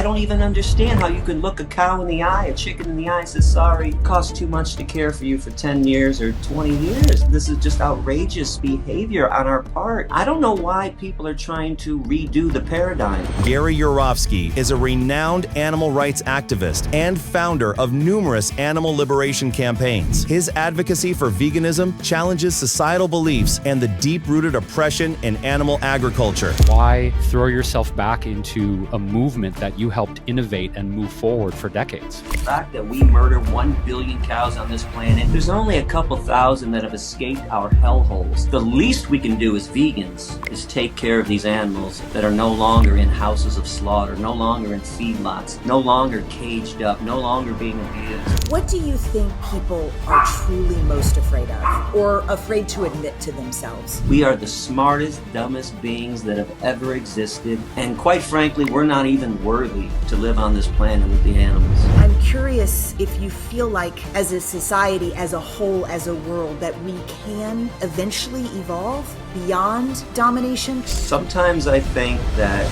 I don't even understand how you can look a cow in the eye, a chicken in the eye, and say, sorry, it costs too much to care for you for 10 years or 20 years. This is just outrageous behavior on our part. I don't know why people are trying to redo the paradigm. Gary Yourofsky is a renowned animal rights activist and founder of numerous animal liberation campaigns. His advocacy for veganism challenges societal beliefs and the deep-rooted oppression in animal agriculture. Why throw yourself back into a movement that you helped innovate and move forward for decades? The fact that we murder 1 billion cows on this planet, there's only a couple thousand that have escaped our hellholes. The least we can do as vegans is take care of these animals that are no longer in houses of slaughter, no longer in feedlots, no longer caged up, no longer being abused. What do you think people are truly most afraid of, or afraid to admit to themselves? We are the smartest, dumbest beings that have ever existed, and quite frankly, we're not even worthy to live on this planet with the animals. I'm curious if you feel like, as a society, as a whole, as a world, that we can eventually evolve beyond domination? Sometimes I think that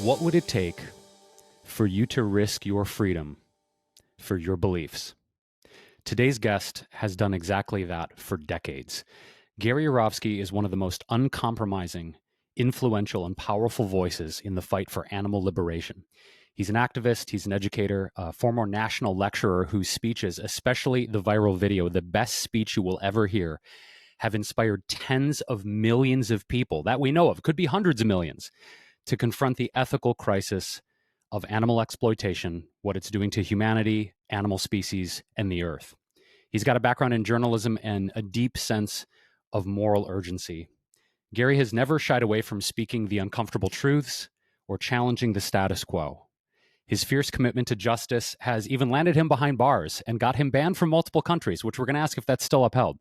What would it take for you to risk your freedom for your beliefs? Today's guest has done exactly that for decades. Gary Yourofsky is one of the most uncompromising, influential, and powerful voices in the fight for animal liberation. He's an activist, he's an educator, a former national lecturer whose speeches, especially the viral video, the best speech you will ever hear, have inspired tens of millions of people that we know of, could be hundreds of millions, to confront the ethical crisis of animal exploitation, what it's doing to humanity, animal species, and the earth. He's got a background in journalism and a deep sense of moral urgency. Gary has never shied away from speaking the uncomfortable truths or challenging the status quo. His fierce commitment to justice has even landed him behind bars and got him banned from multiple countries, which we're going to ask if that's still upheld.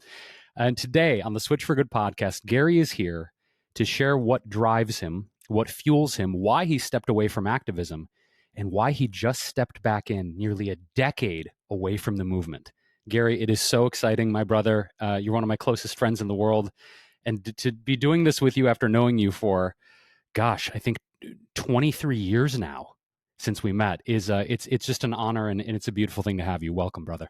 And today on the Switch4Good podcast, Gary is here to share what drives him, what fuels him, why he stepped away from activism, and why he just stepped back in nearly a decade away from the movement. Gary, it is so exciting, my brother. You're one of my closest friends in the world. And to be doing this with you after knowing you for, gosh, I think 23 years now since we met, is it's just an honor, and it's a beautiful thing to have you. Welcome, brother.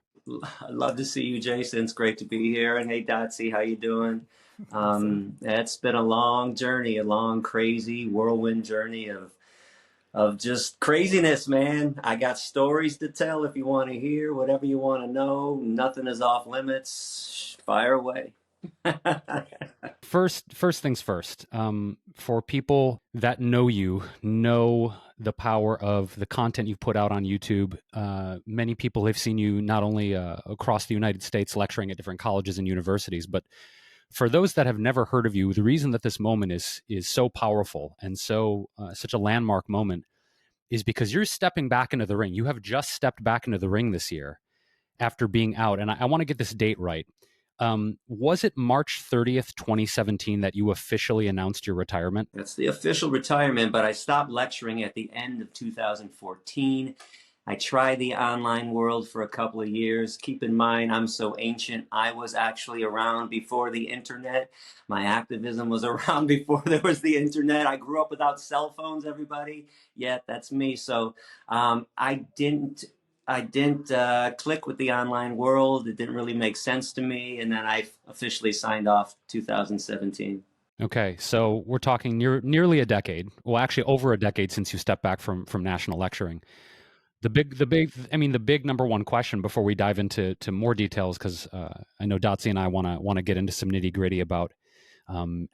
I'd love to see you, Jason. It's great to be here. And hey, Dotsie, how you doing? It's been a long journey, a long, crazy whirlwind journey of just craziness, man. I got stories to tell if you want to hear, whatever you want to know. Nothing is off limits. Fire away. First things first. For people that know you, know the power of the content you've put out on YouTube. Many people have seen you not only across the United States lecturing at different colleges and universities, but for those that have never heard of you, the reason that this moment is so powerful and so such a landmark moment is because you're stepping back into the ring. You have just stepped back into the ring this year after being out. And I want to get this date right. Was it March 30th, 2017 that you officially announced your retirement? That's the official retirement, but I stopped lecturing at the end of 2014. I tried the online world for a couple of years. Keep in mind, I'm so ancient. I was actually around before the internet. My activism was around before there was the internet. I grew up without cell phones, everybody. Yeah, that's me. So I didn't click with the online world. It didn't really make sense to me. And then I officially signed off 2017. Okay, so we're talking nearly a decade. Well, actually over a decade since you stepped back from national lecturing. The big number one question before we dive into more details, because I know Dotsie and I want to get into some nitty gritty about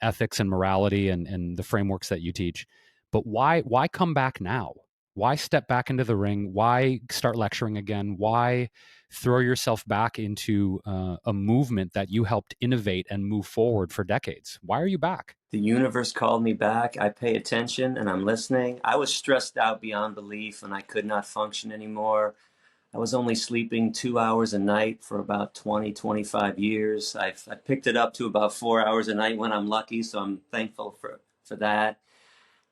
ethics and morality and the frameworks that you teach. But why come back now? Why step back into the ring? Why start lecturing again? Why throw yourself back into a movement that you helped innovate and move forward for decades? Why are you back? The universe called me back. I pay attention and I'm listening. I was stressed out beyond belief and I could not function anymore. I was only sleeping 2 hours a night for about 25 years. I picked it up to about 4 hours a night when I'm lucky, so I'm thankful for that.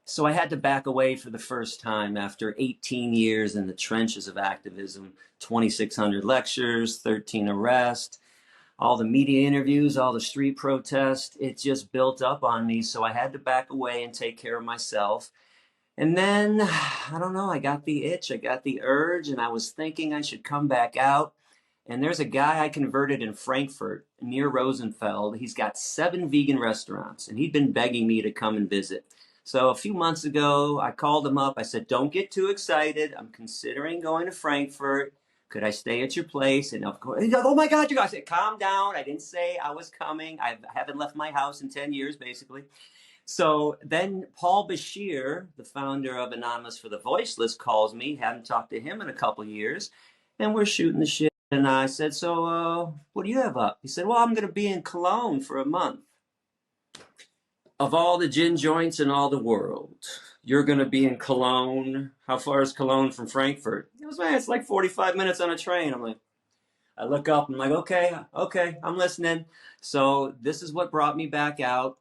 So I had to back away for the first time after 18 years in the trenches of activism, 2,600 lectures, 13 arrests. all the media interviews, all the street protests, it just built up on me. So I had to back away and take care of myself. And then, I don't know, I got the itch, I got the urge, and I was thinking I should come back out. And there's a guy I converted in Frankfurt near Rosenfeld. He's got 7 vegan restaurants, and he'd been begging me to come and visit. So a few months ago, I called him up. I said, don't get too excited. I'm considering going to Frankfurt. Could I stay at your place? And of course, he goes, oh my God, you guys, I said, calm down. I didn't say I was coming. I haven't left my house in 10 years, basically. So then Paul Bashir, the founder of Anonymous for the Voiceless, calls me. Haven't talked to him in a couple years. And we're shooting the shit. And I said, so what do you have up? He said, well, I'm going to be in Cologne for a month. Of all the gin joints in all the world, you're going to be in Cologne. How far is Cologne from Frankfurt? He goes, man, it's like 45 minutes on a train. I'm like, I look up and I'm like, okay, I'm listening. So this is what brought me back out.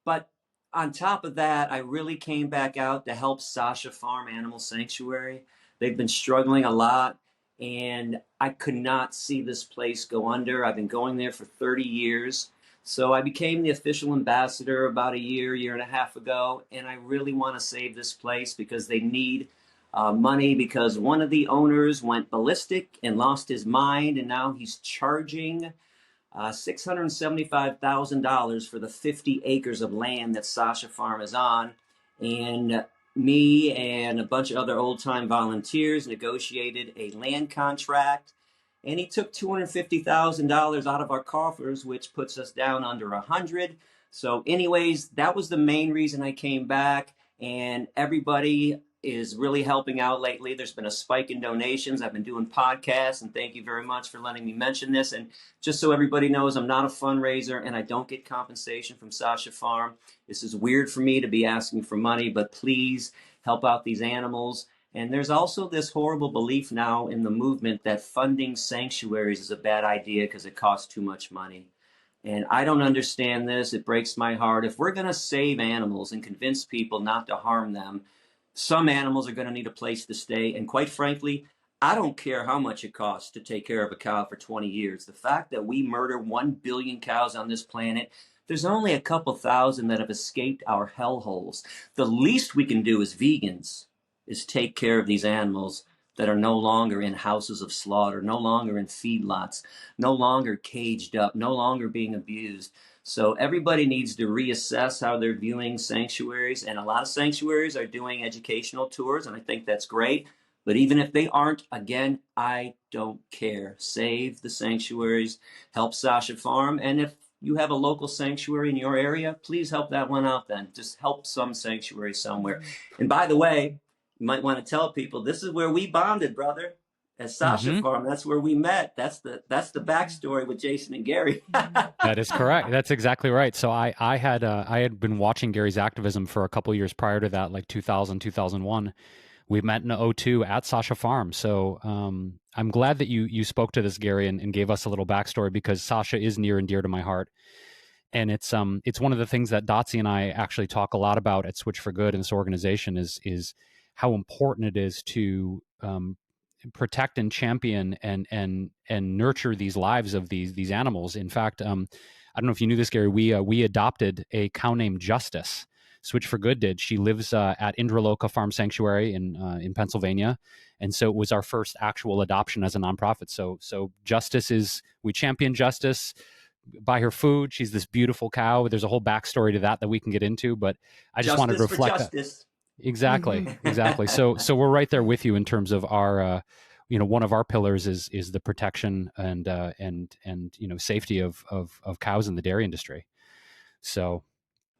But on top of that, I really came back out to help Sasha Farm Animal Sanctuary. They've been struggling a lot, and I could not see this place go under. I've been going there for 30 years. So I became the official ambassador about a year and a half ago, and I really want to save this place because they need money, because one of the owners went ballistic and lost his mind, and now he's charging $675,000 for the 50 acres of land that Sasha Farm is on. And me and a bunch of other old-time volunteers negotiated a land contract, and he took $250,000 out of our coffers, which puts us down under 100. So anyways, that was the main reason I came back, and everybody is really helping out lately. There's been a spike in donations. I've been doing podcasts, and thank you very much for letting me mention this. And just so everybody knows, I'm not a fundraiser, and I don't get compensation from Sasha Farm. This is weird for me to be asking for money, but please help out these animals. And there's also this horrible belief now in the movement that funding sanctuaries is a bad idea because it costs too much money. And I don't understand this. It breaks my heart. If we're going to save animals and convince people not to harm them, some animals are going to need a place to stay. And quite frankly, I don't care how much it costs to take care of a cow for 20 years. The fact that we murder 1 billion cows on this planet, there's only a couple thousand that have escaped our hellholes. The least we can do as vegans is take care of these animals that are no longer in houses of slaughter, no longer in feedlots, no longer caged up, no longer being abused. So everybody needs to reassess how they're viewing sanctuaries, and a lot of sanctuaries are doing educational tours, and I think that's great. But even if they aren't, again, I don't care. Save the sanctuaries, help Sasha Farm, and if you have a local sanctuary in your area, please help that one out then. Just help some sanctuary somewhere. And by the way, you might want to tell people this is where we bonded, brother. At Sasha Farm, that's where we met. That's the backstory with Jason and Gary. That is correct. That's exactly right. So I had been watching Gary's activism for a couple of years prior to that, like 2000, 2001. We met in 2002 at Sasha Farm. So I'm glad that you spoke to this, Gary, and gave us a little backstory, because Sasha is near and dear to my heart. And it's one of the things that Dotsie and I actually talk a lot about at Switch4Good in this organization is how important it is to protect and champion and nurture these lives of these animals. In fact, I don't know if you knew this, Gary. We adopted a cow named Justice. Switch4Good did. She lives at Indraloka Farm Sanctuary in Pennsylvania, and so it was our first actual adoption as a nonprofit. So Justice is, we champion Justice, buy her food. She's this beautiful cow. There's a whole backstory to that we can get into, but I just wanted to reflect that. Exactly. So we're right there with you in terms of our, one of our pillars is the protection and safety of cows in the dairy industry. So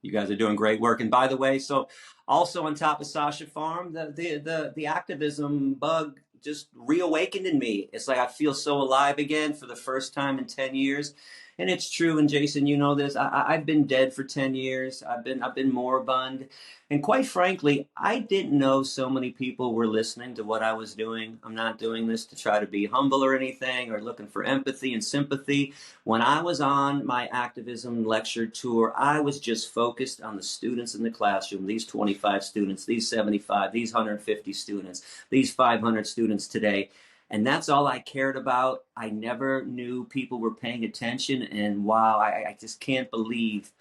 you guys are doing great work. And by the way, so also on top of Sasha Farm, the activism bug just reawakened in me. It's like I feel so alive again for the first time in 10 years. And it's true, and Jason, you know this, I've been dead for 10 years. I've been moribund. And quite frankly, I didn't know so many people were listening to what I was doing. I'm not doing this to try to be humble or anything or looking for empathy and sympathy. When I was on my activism lecture tour, I was just focused on the students in the classroom, these 25 students, these 75, these 150 students, these 500 students today. And that's all I cared about. I never knew people were paying attention. And wow, I just can't believe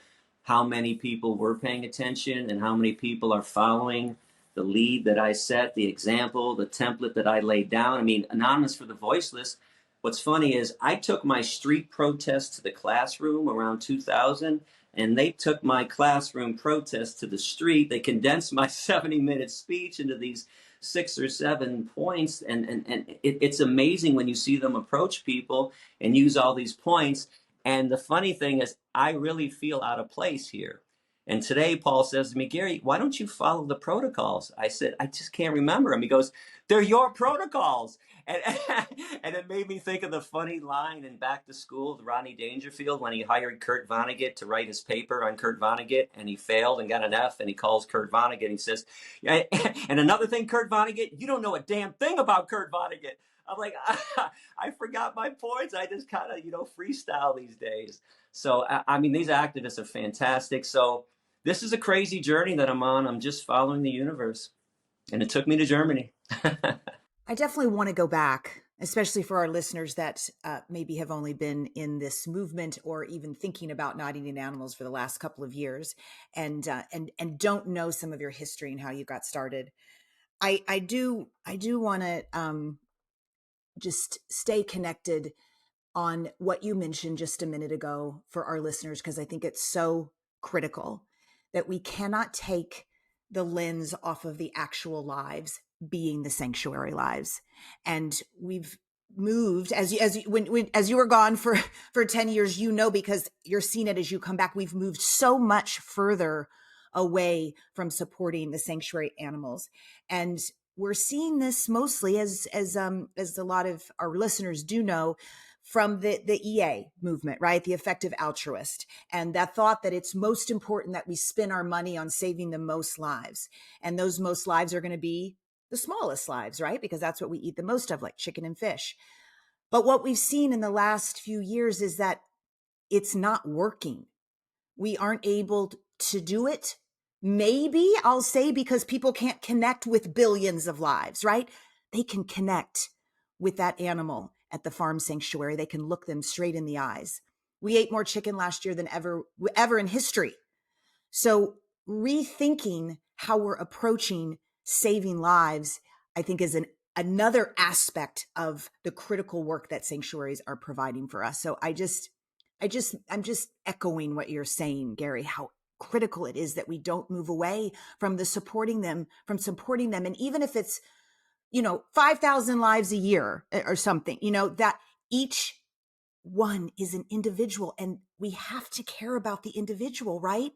how many people were paying attention and how many people are following the lead that I set, the example, the template that I laid down. I mean, Anonymous for the Voiceless. What's funny is I took my street protest to the classroom around 2000, and they took my classroom protest to the street. They condensed my 70-minute speech into these 6 or 7 points, and it's amazing when you see them approach people and use all these points. And the funny thing is, I really feel out of place here. And today, Paul says to me, Gary, why don't you follow the protocols? I said, I just can't remember them. He goes, they're your protocols. And, and it made me think of the funny line in Back to School with Rodney Dangerfield when he hired Kurt Vonnegut to write his paper on Kurt Vonnegut, and he failed and got an F, and he calls Kurt Vonnegut and he says, and another thing, Kurt Vonnegut, you don't know a damn thing about Kurt Vonnegut. I'm like, I forgot my points. I just kind of, freestyle these days. So, I mean, these activists are fantastic. So this is a crazy journey that I'm on. I'm just following the universe. And it took me to Germany. I definitely want to go back, especially for our listeners that maybe have only been in this movement or even thinking about not eating animals for the last couple of years and don't know some of your history and how you got started. I do want to just stay connected on what you mentioned just a minute ago for our listeners, because I think it's so critical that we cannot take the lens off of the actual lives being the sanctuary lives. And we've moved as you were gone for 10 years, because you're seeing it as you come back, we've moved so much further away from supporting the sanctuary animals. And we're seeing this mostly as a lot of our listeners do know, from the EA movement, right? The effective altruist. And that thought that it's most important that we spend our money on saving the most lives. And those most lives are going to be the smallest lives, right? Because that's what we eat the most of, like chicken and fish. But what we've seen in the last few years is that it's not working. We aren't able to do it. Maybe I'll say because people can't connect with billions of lives, right? They can connect with that animal at the farm sanctuary. They can look them straight in the eyes. We ate more chicken last year than ever in history. So rethinking how we're approaching saving lives, I think, is another aspect of the critical work that sanctuaries are providing for us. So I'm just echoing what you're saying, Gary, how critical it is that we don't move away from supporting them. And even if it's, 5,000 lives a year or something, that each one is an individual, and we have to care about the individual, right?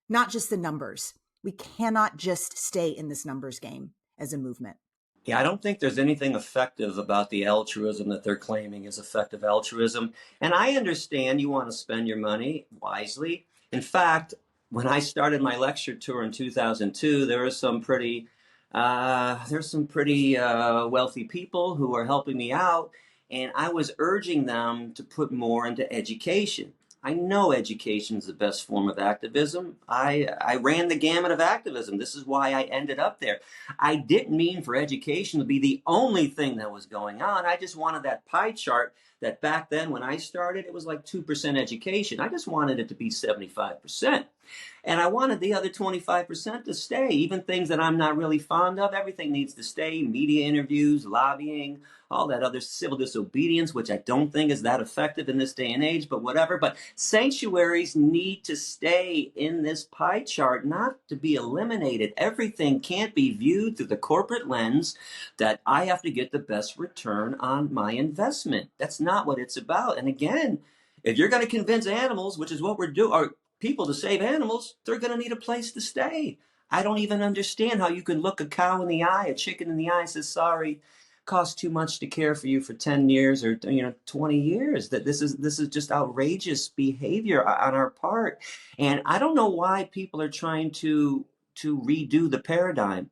Not just the numbers. We cannot just stay in this numbers game as a movement. Yeah, I don't think there's anything effective about the altruism that they're claiming is effective altruism. And I understand you want to spend your money wisely. In fact, when I started my lecture tour in 2002, there were some pretty wealthy people who were helping me out, and I was urging them to put more into education. I know education is the best form of activism. I ran the gamut of activism. This is why I ended up there. I didn't mean for education to be the only thing that was going on. I just wanted that pie chart that back then when I started, it was like 2% education. I just wanted it to be 75%. And I wanted the other 25% to stay, even things that I'm not really fond of. Everything needs to stay, media interviews, lobbying, all that other civil disobedience, which I don't think is that effective in this day and age, but whatever. But sanctuaries need to stay in this pie chart, not to be eliminated. Everything can't be viewed through the corporate lens that I have to get the best return on my investment. That's not what it's about. And again, if you're going to convince animals, which is what we're doing, or people to save animals, they're going to need a place to stay. I don't even understand how you can look a cow in the eye, a chicken in the eye, and say, sorry, costs too much to care for you for 10 years or 20 years. That this is just outrageous behavior on our part. And I don't know why people are trying to redo the paradigm.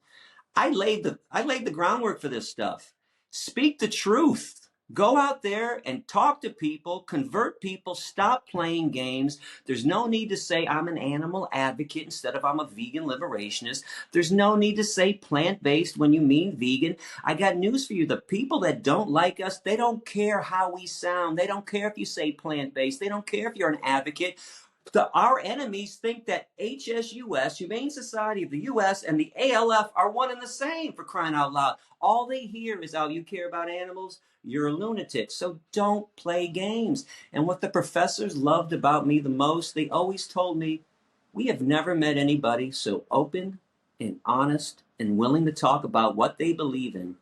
I laid the groundwork for this stuff. Speak the truth. Go out there and talk to people, convert people, stop playing games. There's no need to say I'm an animal advocate instead of I'm a vegan liberationist. There's no need to say plant-based when you mean vegan. I got news for you. The people that don't like us, they don't care how we sound. They don't care if you say plant-based. They don't care if you're an advocate. Our enemies think that HSUS, Humane Society of the U.S., and the ALF are one and the same, for crying out loud. All they hear is, oh, you care about animals? You're a lunatic. So don't play games. And what the professors loved about me the most, they always told me, we have never met anybody so open and honest and willing to talk about what they believe in.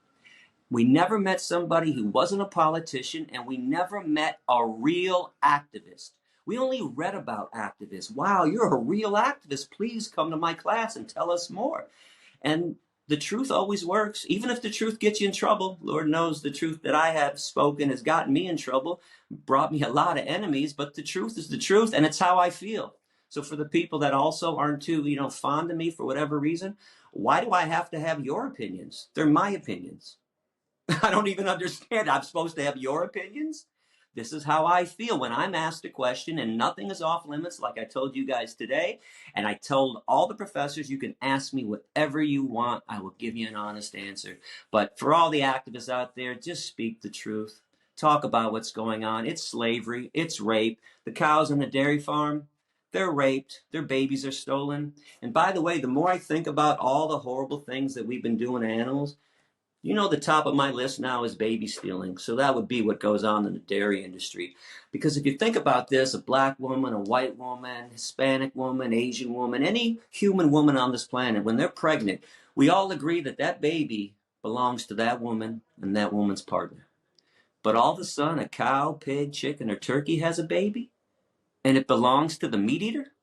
We never met somebody who wasn't a politician, and we never met a real activist. We only read about activists. Wow, you're a real activist. Please come to my class and tell us more. And the truth always works. Even if the truth gets you in trouble, Lord knows the truth that I have spoken has gotten me in trouble, brought me a lot of enemies, but the truth is the truth, and it's how I feel. So for the people that also aren't too, fond of me for whatever reason, why do I have to have your opinions? They're my opinions. I don't even understand. I'm supposed to have your opinions? This is how I feel when I'm asked a question, and nothing is off limits, like I told you guys today. And I told all the professors, you can ask me whatever you want. I will give you an honest answer. But for all the activists out there, just speak the truth. Talk about what's going on. It's slavery. It's rape. The cows on the dairy farm, they're raped. Their babies are stolen. And by the way, the more I think about all the horrible things that we've been doing to animals, the top of my list now is baby stealing. So that would be what goes on in the dairy industry. Because if you think about this, a black woman, a white woman, Hispanic woman, Asian woman, any human woman on this planet, when they're pregnant, we all agree that that baby belongs to that woman and that woman's partner. But all of a sudden, a cow, pig, chicken, or turkey has a baby, and it belongs to the meat eater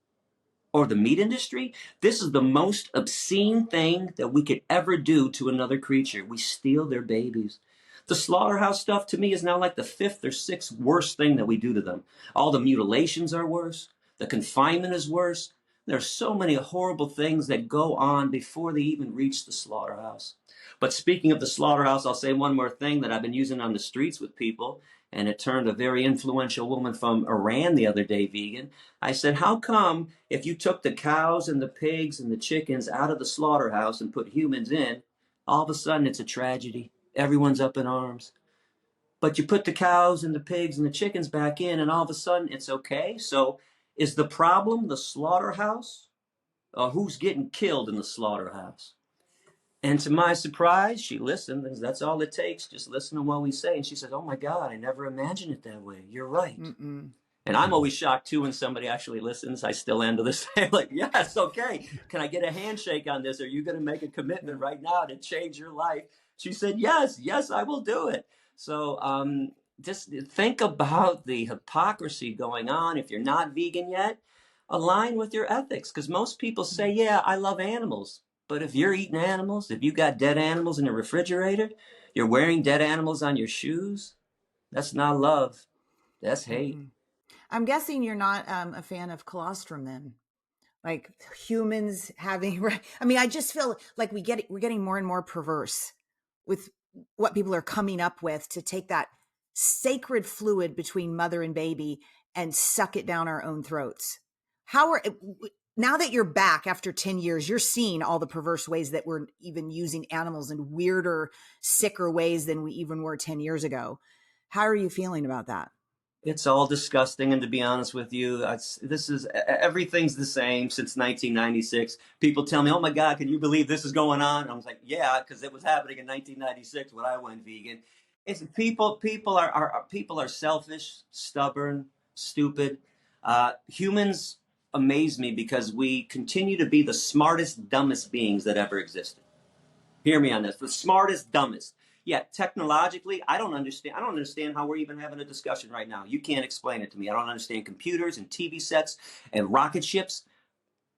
or the meat industry. This is the most obscene thing that we could ever do to another creature. We steal their babies. The slaughterhouse stuff to me is now like the 5th or 6th worst thing that we do to them. All the mutilations are worse. The confinement is worse. There's so many horrible things that go on before they even reach the slaughterhouse. But speaking of the slaughterhouse, I'll say one more thing that I've been using on the streets with people, and it turned a very influential woman from Iran the other day vegan. I said, how come if you took the cows and the pigs and the chickens out of the slaughterhouse and put humans in, all of a sudden it's a tragedy. Everyone's up in arms. But you put the cows and the pigs and the chickens back in, and all of a sudden it's okay? So is the problem the slaughterhouse, or who's getting killed in the slaughterhouse? And to my surprise, she listened, and that's all it takes. Just listen to what we say. And she said, oh my God, I never imagined it that way. You're right. Mm-mm. And I'm always shocked too when somebody actually listens. I still am to this day, like, yes, okay. Can I get a handshake on this? Are you going to make a commitment right now to change your life? She said, yes, I will do it. So just think about the hypocrisy going on. If you're not vegan yet, align with your ethics. Because most people say, yeah, I love animals. But if you're eating animals, if you got dead animals in the refrigerator, you're wearing dead animals on your shoes, that's not love. That's hate. I'm guessing you're not a fan of colostrum then. Like humans having, I mean, I just feel like we're getting more and more perverse with what people are coming up with to take that sacred fluid between mother and baby and suck it down our own throats. Now that you're back after 10 years, you're seeing all the perverse ways that we're even using animals in weirder, sicker ways than we even were 10 years ago. How are you feeling about that? It's all disgusting. And to be honest with you, everything's the same since 1996. People tell me, oh my God, can you believe this is going on? I was like, yeah, because it was happening in 1996 when I went vegan. It's people are selfish, stubborn, stupid. Humans amaze me because we continue to be the smartest, dumbest beings that ever existed. Hear me on this. The smartest, dumbest. Yet technologically, I don't understand how we're even having a discussion right now. You can't explain it to me. I don't understand computers and TV sets and rocket ships,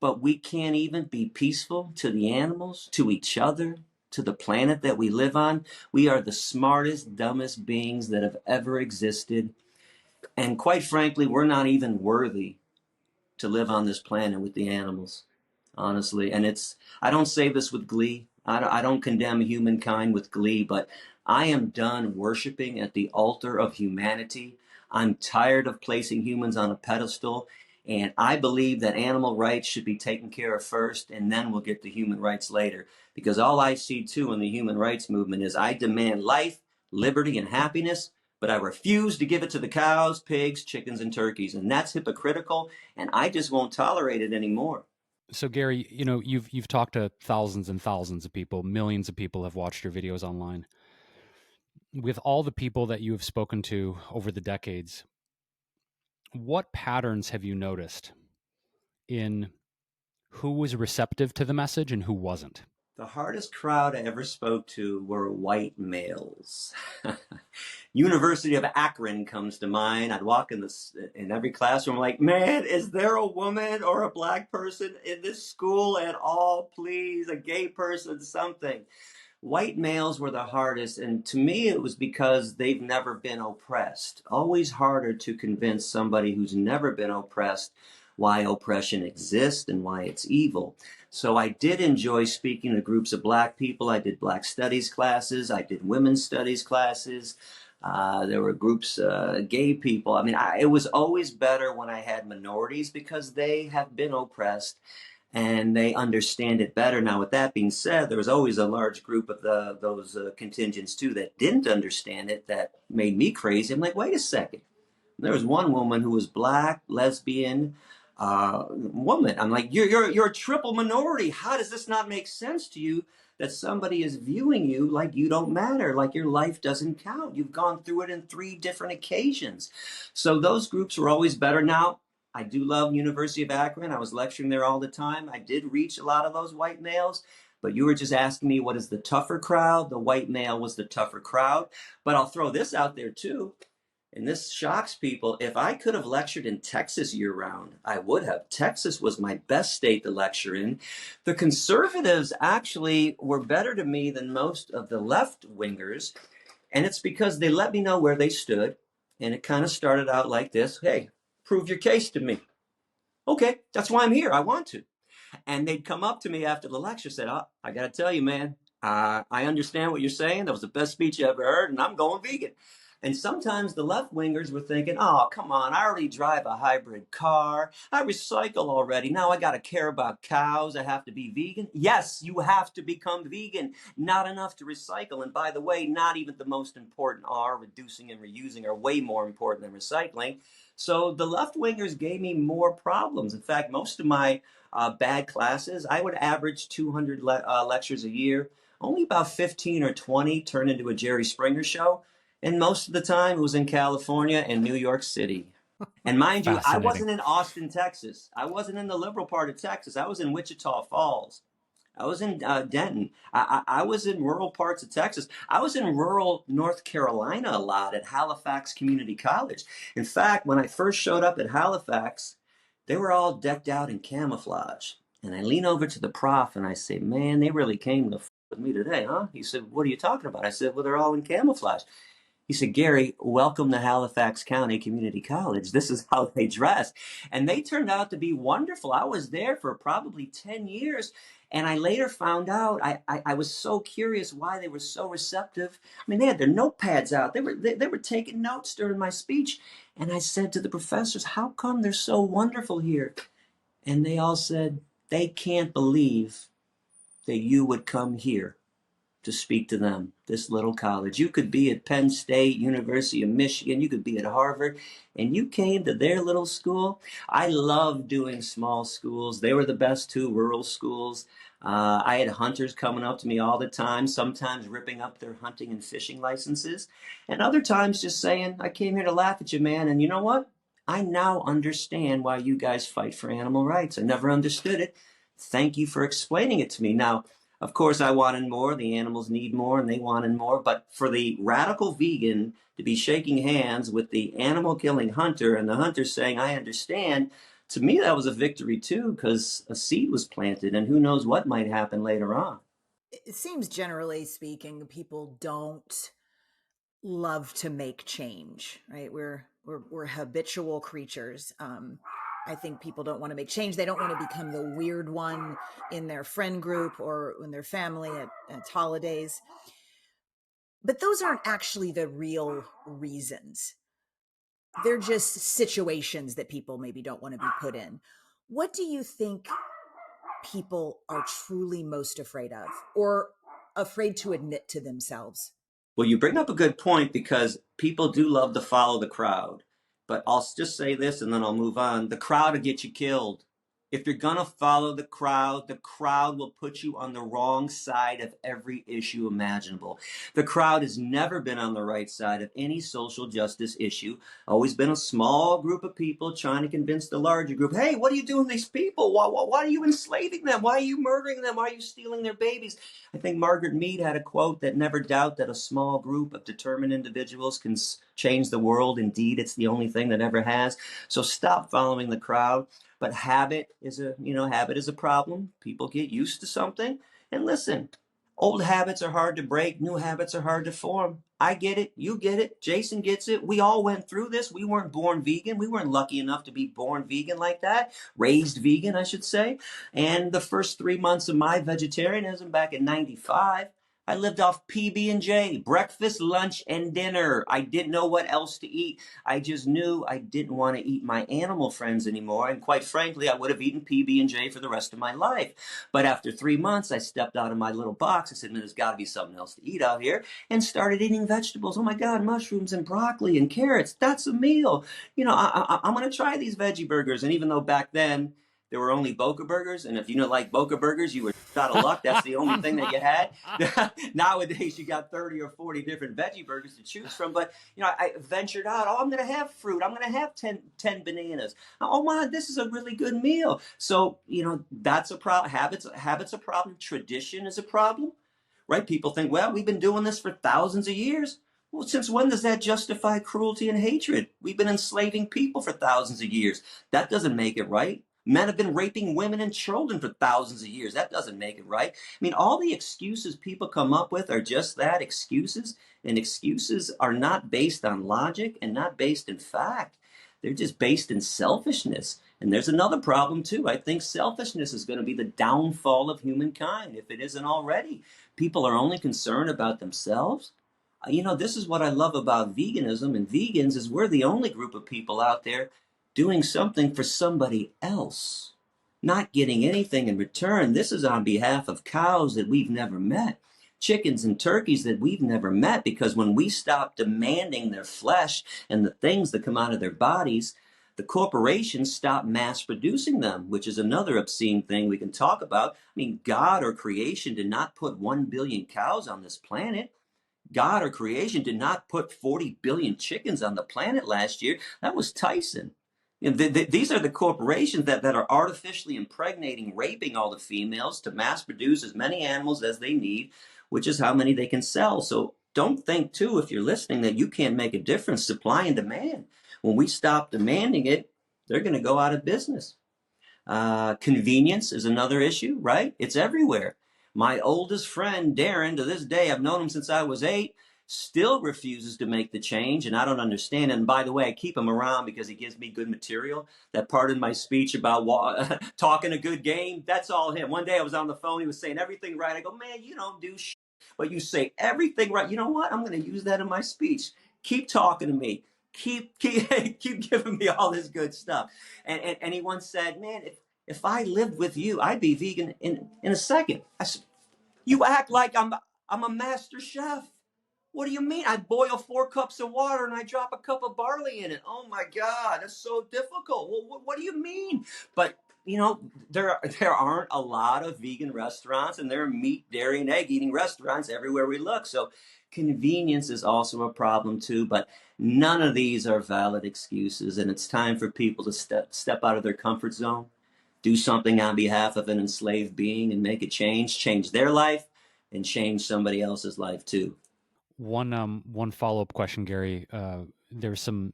but we can't even be peaceful to the animals, to each other, to the planet that we live on. We are the smartest, dumbest beings that have ever existed. And quite frankly, we're not even worthy to live on this planet with the animals, honestly. And I don't say this with glee. I don't condemn humankind with glee, but I am done worshiping at the altar of humanity. I'm tired of placing humans on a pedestal. And I believe that animal rights should be taken care of first, and then we'll get to human rights later. Because all I see too in the human rights movement is I demand life, liberty, and happiness, but I refuse to give it to the cows, pigs, chickens, and turkeys. And that's hypocritical, and I just won't tolerate it anymore. So Gary, you know, you've talked to thousands and thousands of people, millions of people have watched your videos online. With all the people that you have spoken to over the decades, what patterns have you noticed in who was receptive to the message and who wasn't? The hardest crowd I ever spoke to were white males. University of Akron comes to mind. I'd walk in every classroom like, man, is there a woman or a black person in this school at all? Please, a gay person, something. White males were the hardest, and to me it was because they've never been oppressed. Always harder to convince somebody who's never been oppressed why oppression exists and why it's evil. So I did enjoy speaking to groups of black people. I did black studies classes. I did women's studies classes. There were groups, gay people. I mean, it was always better when I had minorities because they have been oppressed and they understand it better. Now, with that being said, there was always a large group of those contingents too that didn't understand it that made me crazy. I'm like, wait a second. There was one woman who was black, lesbian, woman. I'm like, you're a triple minority. How does this not make sense to you that somebody is viewing you like you don't matter, like your life doesn't count? You've gone through it in 3 different occasions. So those groups were always better. Now, I do love University of Akron. I was lecturing there all the time. I did reach a lot of those white males. But you were just asking me what is the tougher crowd? The white male was the tougher crowd. But I'll throw this out there too. And this shocks people. If I could have lectured in Texas year round, I would have. Texas was my best state to lecture in. The conservatives actually were better to me than most of the left wingers. And it's because they let me know where they stood. And it kind of started out like this. Hey, prove your case to me. Okay, that's why I'm here. I want to. And they'd come up to me after the lecture, said, oh, I got to tell you, man, I understand what you're saying. That was the best speech you ever heard, and I'm going vegan. And sometimes the left wingers were thinking, oh, come on, I already drive a hybrid car. I recycle already. Now I got to care about cows. I have to be vegan. Yes, you have to become vegan. Not enough to recycle. And by the way, not even the most important are reducing and reusing are way more important than recycling. So the left wingers gave me more problems. In fact, most of my bad classes, I would average 200 lectures a year. Only about 15 or 20 turned into a Jerry Springer show. And most of the time it was in California and New York City. And mind you, I wasn't in Austin, Texas. I wasn't in the liberal part of Texas. I was in Wichita Falls. I was in Denton. I was in rural parts of Texas. I was in rural North Carolina a lot at Halifax Community College. In fact, when I first showed up at Halifax, they were all decked out in camouflage. And I lean over to the prof and I say, man, they really came to f with me today, huh? He said, what are you talking about? I said, well, they're all in camouflage. He said, Gary, welcome to Halifax County Community College. This is how they dress. And they turned out to be wonderful. I was there for probably 10 years. And I later found out, I was so curious why they were so receptive. I mean, they had their notepads out. They were taking notes during my speech. And I said to the professors, how come they're so wonderful here? And they all said, they can't believe that you would come here to speak to them, this little college. You could be at Penn State, University of Michigan, you could be at Harvard, and you came to their little school. I love doing small schools. They were the best too, rural schools. I had hunters coming up to me all the time, sometimes ripping up their hunting and fishing licenses, and other times just saying, I came here to laugh at you, man, and you know what? I now understand why you guys fight for animal rights. I never understood it. Thank you for explaining it to me. Now, of course, I wanted more. The animals need more, and they wanted more. But for the radical vegan to be shaking hands with the animal-killing hunter and the hunter saying, I understand, to me that was a victory too, because a seed was planted, and who knows what might happen later on. It seems, generally speaking, people don't love to make change, right? We're habitual creatures. I think people don't want to make change. They don't want to become the weird one in their friend group or in their family at holidays. But those aren't actually the real reasons. They're just situations that people maybe don't want to be put in. What do you think people are truly most afraid of, or afraid to admit to themselves? Well, you bring up a good point because people do love to follow the crowd. But I'll just say this and then I'll move on. The crowd will get you killed. If you're going to follow the crowd will put you on the wrong side of every issue imaginable. The crowd has never been on the right side of any social justice issue. Always been a small group of people trying to convince the larger group, hey, what are you doing to these people? Why are you enslaving them? Why are you murdering them? Why are you stealing their babies? I think Margaret Mead had a quote that never doubt that a small group of determined individuals can change the world. Indeed, it's the only thing that ever has. So stop following the crowd. But habit is a problem. People get used to something. And listen, old habits are hard to break. New habits are hard to form. I get it. You get it. Jason gets it. We all went through this. We weren't born vegan. We weren't lucky enough to be born vegan like that. Raised vegan, I should say. And the first 3 months of my vegetarianism back in 95, I lived off PB&J, breakfast, lunch, and dinner. I didn't know what else to eat. I just knew I didn't want to eat my animal friends anymore. And quite frankly, I would have eaten PB&J for the rest of my life. But after 3 months, I stepped out of my little box. I said, there's got to be something else to eat out here, and started eating vegetables. Oh my God, mushrooms and broccoli and carrots. That's a meal. I'm going to try these veggie burgers. And even though back then, there were only Boca burgers, and if you don't like Boca burgers, you were out of luck. That's the only thing that you had. Nowadays, you got 30 or 40 different veggie burgers to choose from. But I ventured out. Oh, I'm going to have fruit. I'm going to have 10 bananas. Oh my, this is a really good meal. So that's a problem. Habits a problem. Tradition is a problem, right? People think, well, we've been doing this for thousands of years. Well, since when does that justify cruelty and hatred? We've been enslaving people for thousands of years. That doesn't make it right. Men have been raping women and children for thousands of years. That doesn't make it right. I mean, all the excuses people come up with are just that, excuses. And excuses are not based on logic and not based in fact. They're just based in selfishness. And there's another problem, too. I think selfishness is going to be the downfall of humankind, if it isn't already. People are only concerned about themselves. This is what I love about veganism and vegans is we're the only group of people out there doing something for somebody else, not getting anything in return. This is on behalf of cows that we've never met, chickens and turkeys that we've never met, because when we stop demanding their flesh and the things that come out of their bodies, the corporations stop mass producing them, which is another obscene thing we can talk about. I mean, God or creation did not put 1 billion cows on this planet. God or creation did not put 40 billion chickens on the planet last year. That was Tyson. These are the corporations that are artificially impregnating, raping all the females to mass produce as many animals as they need, which is how many they can sell. So don't think, too, if you're listening, that you can't make a difference. Supply and demand. When we stop demanding it, they're going to go out of business. Convenience is another issue, right? It's everywhere. My oldest friend, Darren, to this day, I've known him since I was 8, still refuses to make the change, and I don't understand it. And by the way, I keep him around because he gives me good material. That part in my speech about talking a good game, that's all him. One day I was on the phone, he was saying everything right. I go, man, you don't do shit, but you say everything right. You know what? I'm going to use that in my speech. Keep talking to me. Keep giving me all this good stuff. And he once said, man, if I lived with you, I'd be vegan in a second. I said, you act like I'm a master chef. What do you mean? I boil 4 cups of water and I drop a cup of barley in it. Oh my God, that's so difficult. Well, what do you mean? But there aren't a lot of vegan restaurants, and there are meat, dairy, and egg eating restaurants everywhere we look. So convenience is also a problem too, but none of these are valid excuses. And it's time for people to step out of their comfort zone, do something on behalf of an enslaved being and make a change their life and change somebody else's life too. One follow-up question, Gary. There's some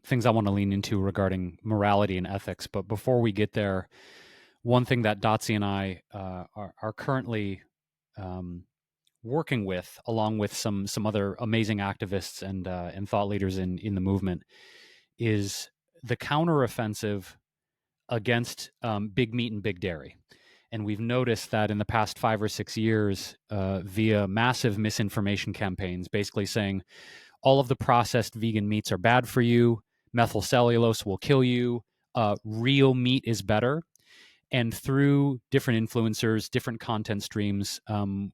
things I want to lean into regarding morality and ethics, but before we get there, one thing that Dotsie and I are currently working with, along with some other amazing activists and thought leaders in the movement, is the counteroffensive against big meat and big dairy. And we've noticed that in the past 5 or 6 years, via massive misinformation campaigns, basically saying all of the processed vegan meats are bad for you, methylcellulose will kill you, real meat is better. And through different influencers, different content streams,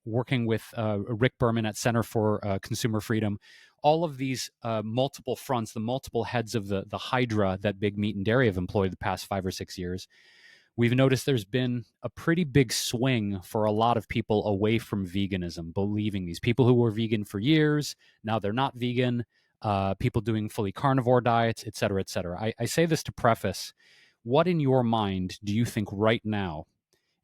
working with Rick Berman at Center for Consumer Freedom, all of these multiple fronts, the multiple heads of the hydra that big meat and dairy have employed the past 5 or 6 years, we've noticed there's been a pretty big swing for a lot of people away from veganism, believing these people who were vegan for years, now they're not vegan, people doing fully carnivore diets, et cetera, et cetera. I say this to preface, what in your mind do you think right now,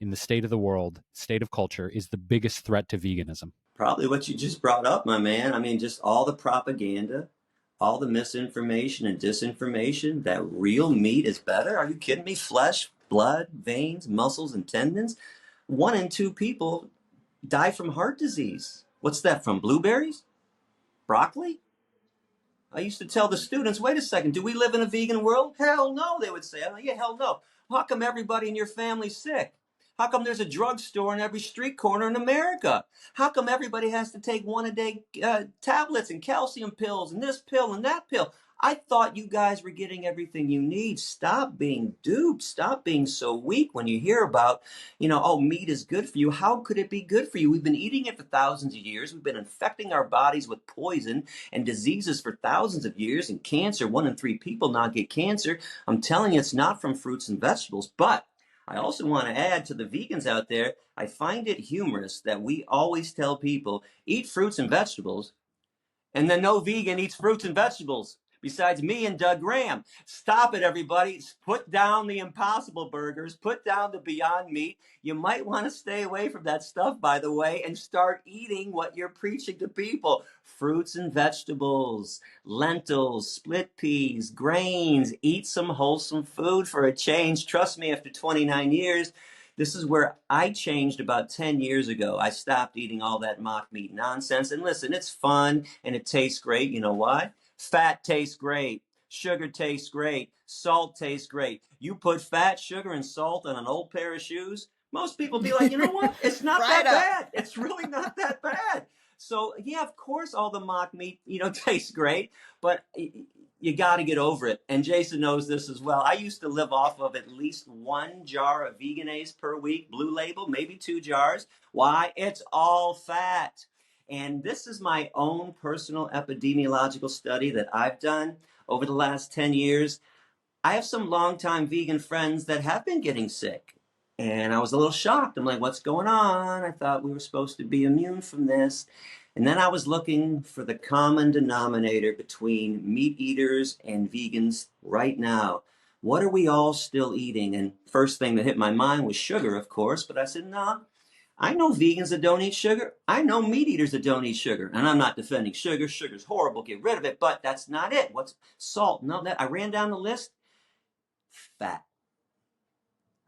in the state of the world, state of culture, is the biggest threat to veganism? Probably what you just brought up, my man. I mean, just all the propaganda, all the misinformation and disinformation that real meat is better. Are you kidding me? Flesh, blood, veins, muscles, and tendons. 1 in 2 people die from heart disease. What's that from? Blueberries? Broccoli? I used to tell the students, wait a second, do we live in a vegan world? Hell no, they would say. I'm like, yeah, hell no. How come everybody in your family's sick? How come there's a drugstore in every street corner in America? How come everybody has to take 1-a-day tablets and calcium pills and this pill and that pill? I thought you guys were getting everything you need. Stop being duped. Stop being so weak when you hear about, oh, meat is good for you. How could it be good for you? We've been eating it for thousands of years. We've been infecting our bodies with poison and diseases for thousands of years. And cancer, 1 in 3 people not get cancer. I'm telling you, it's not from fruits and vegetables. But I also want to add to the vegans out there, I find it humorous that we always tell people, eat fruits and vegetables, and then no vegan eats fruits and vegetables. Besides me and Doug Graham. Stop it, everybody. Put down the Impossible Burgers. Put down the Beyond Meat. You might want to stay away from that stuff, by the way, and start eating what you're preaching to people. Fruits and vegetables, lentils, split peas, grains. Eat some wholesome food for a change. Trust me, after 29 years, this is where I changed about 10 years ago. I stopped eating all that mock meat nonsense. And listen, it's fun and it tastes great. You know why? Fat tastes great. Sugar tastes great. Salt tastes great. You put fat, sugar, and salt on an old pair of shoes, most people be like, you know what? It's not that bad. It's really not that bad. So, yeah, of course, all the mock meat, tastes great, but you got to get over it. And Jason knows this as well. I used to live off of at least 1 jar of Veganase per week, Blue Label, maybe 2 jars. Why? It's all fat. And this is my own personal epidemiological study that I've done over the last 10 years. I have some longtime vegan friends that have been getting sick. And I was a little shocked. I'm like, what's going on? I thought we were supposed to be immune from this. And then I was looking for the common denominator between meat eaters and vegans right now. What are we all still eating? And first thing that hit my mind was sugar, of course. But I said, no. I know vegans that don't eat sugar. I know meat eaters that don't eat sugar. And I'm not defending sugar. Sugar's horrible. Get rid of it. But that's not it. What's salt? No, that I ran down the list. Fat.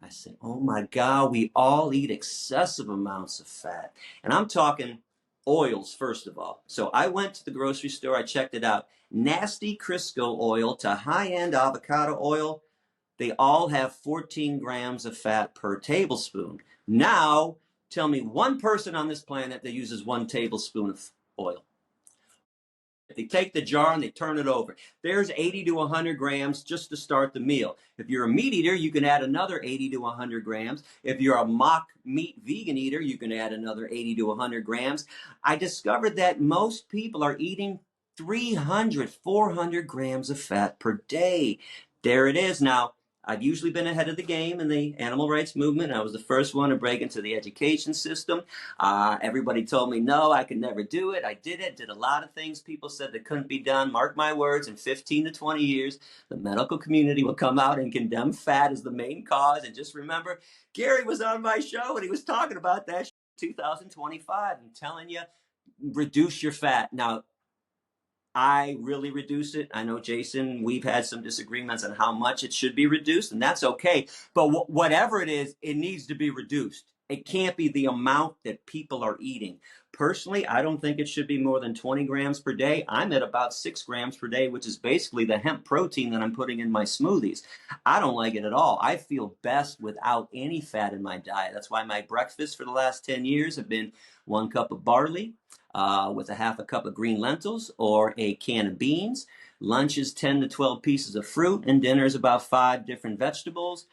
I said, oh my God, we all eat excessive amounts of fat. And I'm talking oils, first of all. So I went to the grocery store. I checked it out. Nasty Crisco oil to high-end avocado oil. They all have 14 grams of fat per tablespoon. Now, tell me one person on this planet that uses 1 tablespoon of oil. They take the jar and they turn it over. There's 80 to 100 grams just to start the meal. If you're a meat eater, you can add another 80 to 100 grams. If you're a mock meat vegan eater, you can add another 80 to 100 grams. I discovered that most people are eating 300, 400 grams of fat per day. There it is. Now, I've usually been ahead of the game in the animal rights movement. I was the first one to break into the education system. Everybody told me, no, I could never do it. I did it, did a lot of things people said that couldn't be done. Mark my words, in 15 to 20 years, the medical community will come out and condemn fat as the main cause. And just remember, Gary was on my show and he was talking about that 2025. I'm telling you, reduce your fat. Now, I really reduce it. I know, Jason, we've had some disagreements on how much it should be reduced, and that's okay. But whatever it is, it needs to be reduced. It can't be the amount that people are eating. Personally, I don't think it should be more than 20 grams per day. I'm at about 6 grams per day, which is basically the hemp protein that I'm putting in my smoothies. I don't like it at all. I feel best without any fat in my diet. That's why my breakfasts for the last 10 years have been 1 cup of barley with a half a cup of green lentils or a can of beans. Lunch is 10 to 12 pieces of fruit, and dinner is about 5 different vegetables.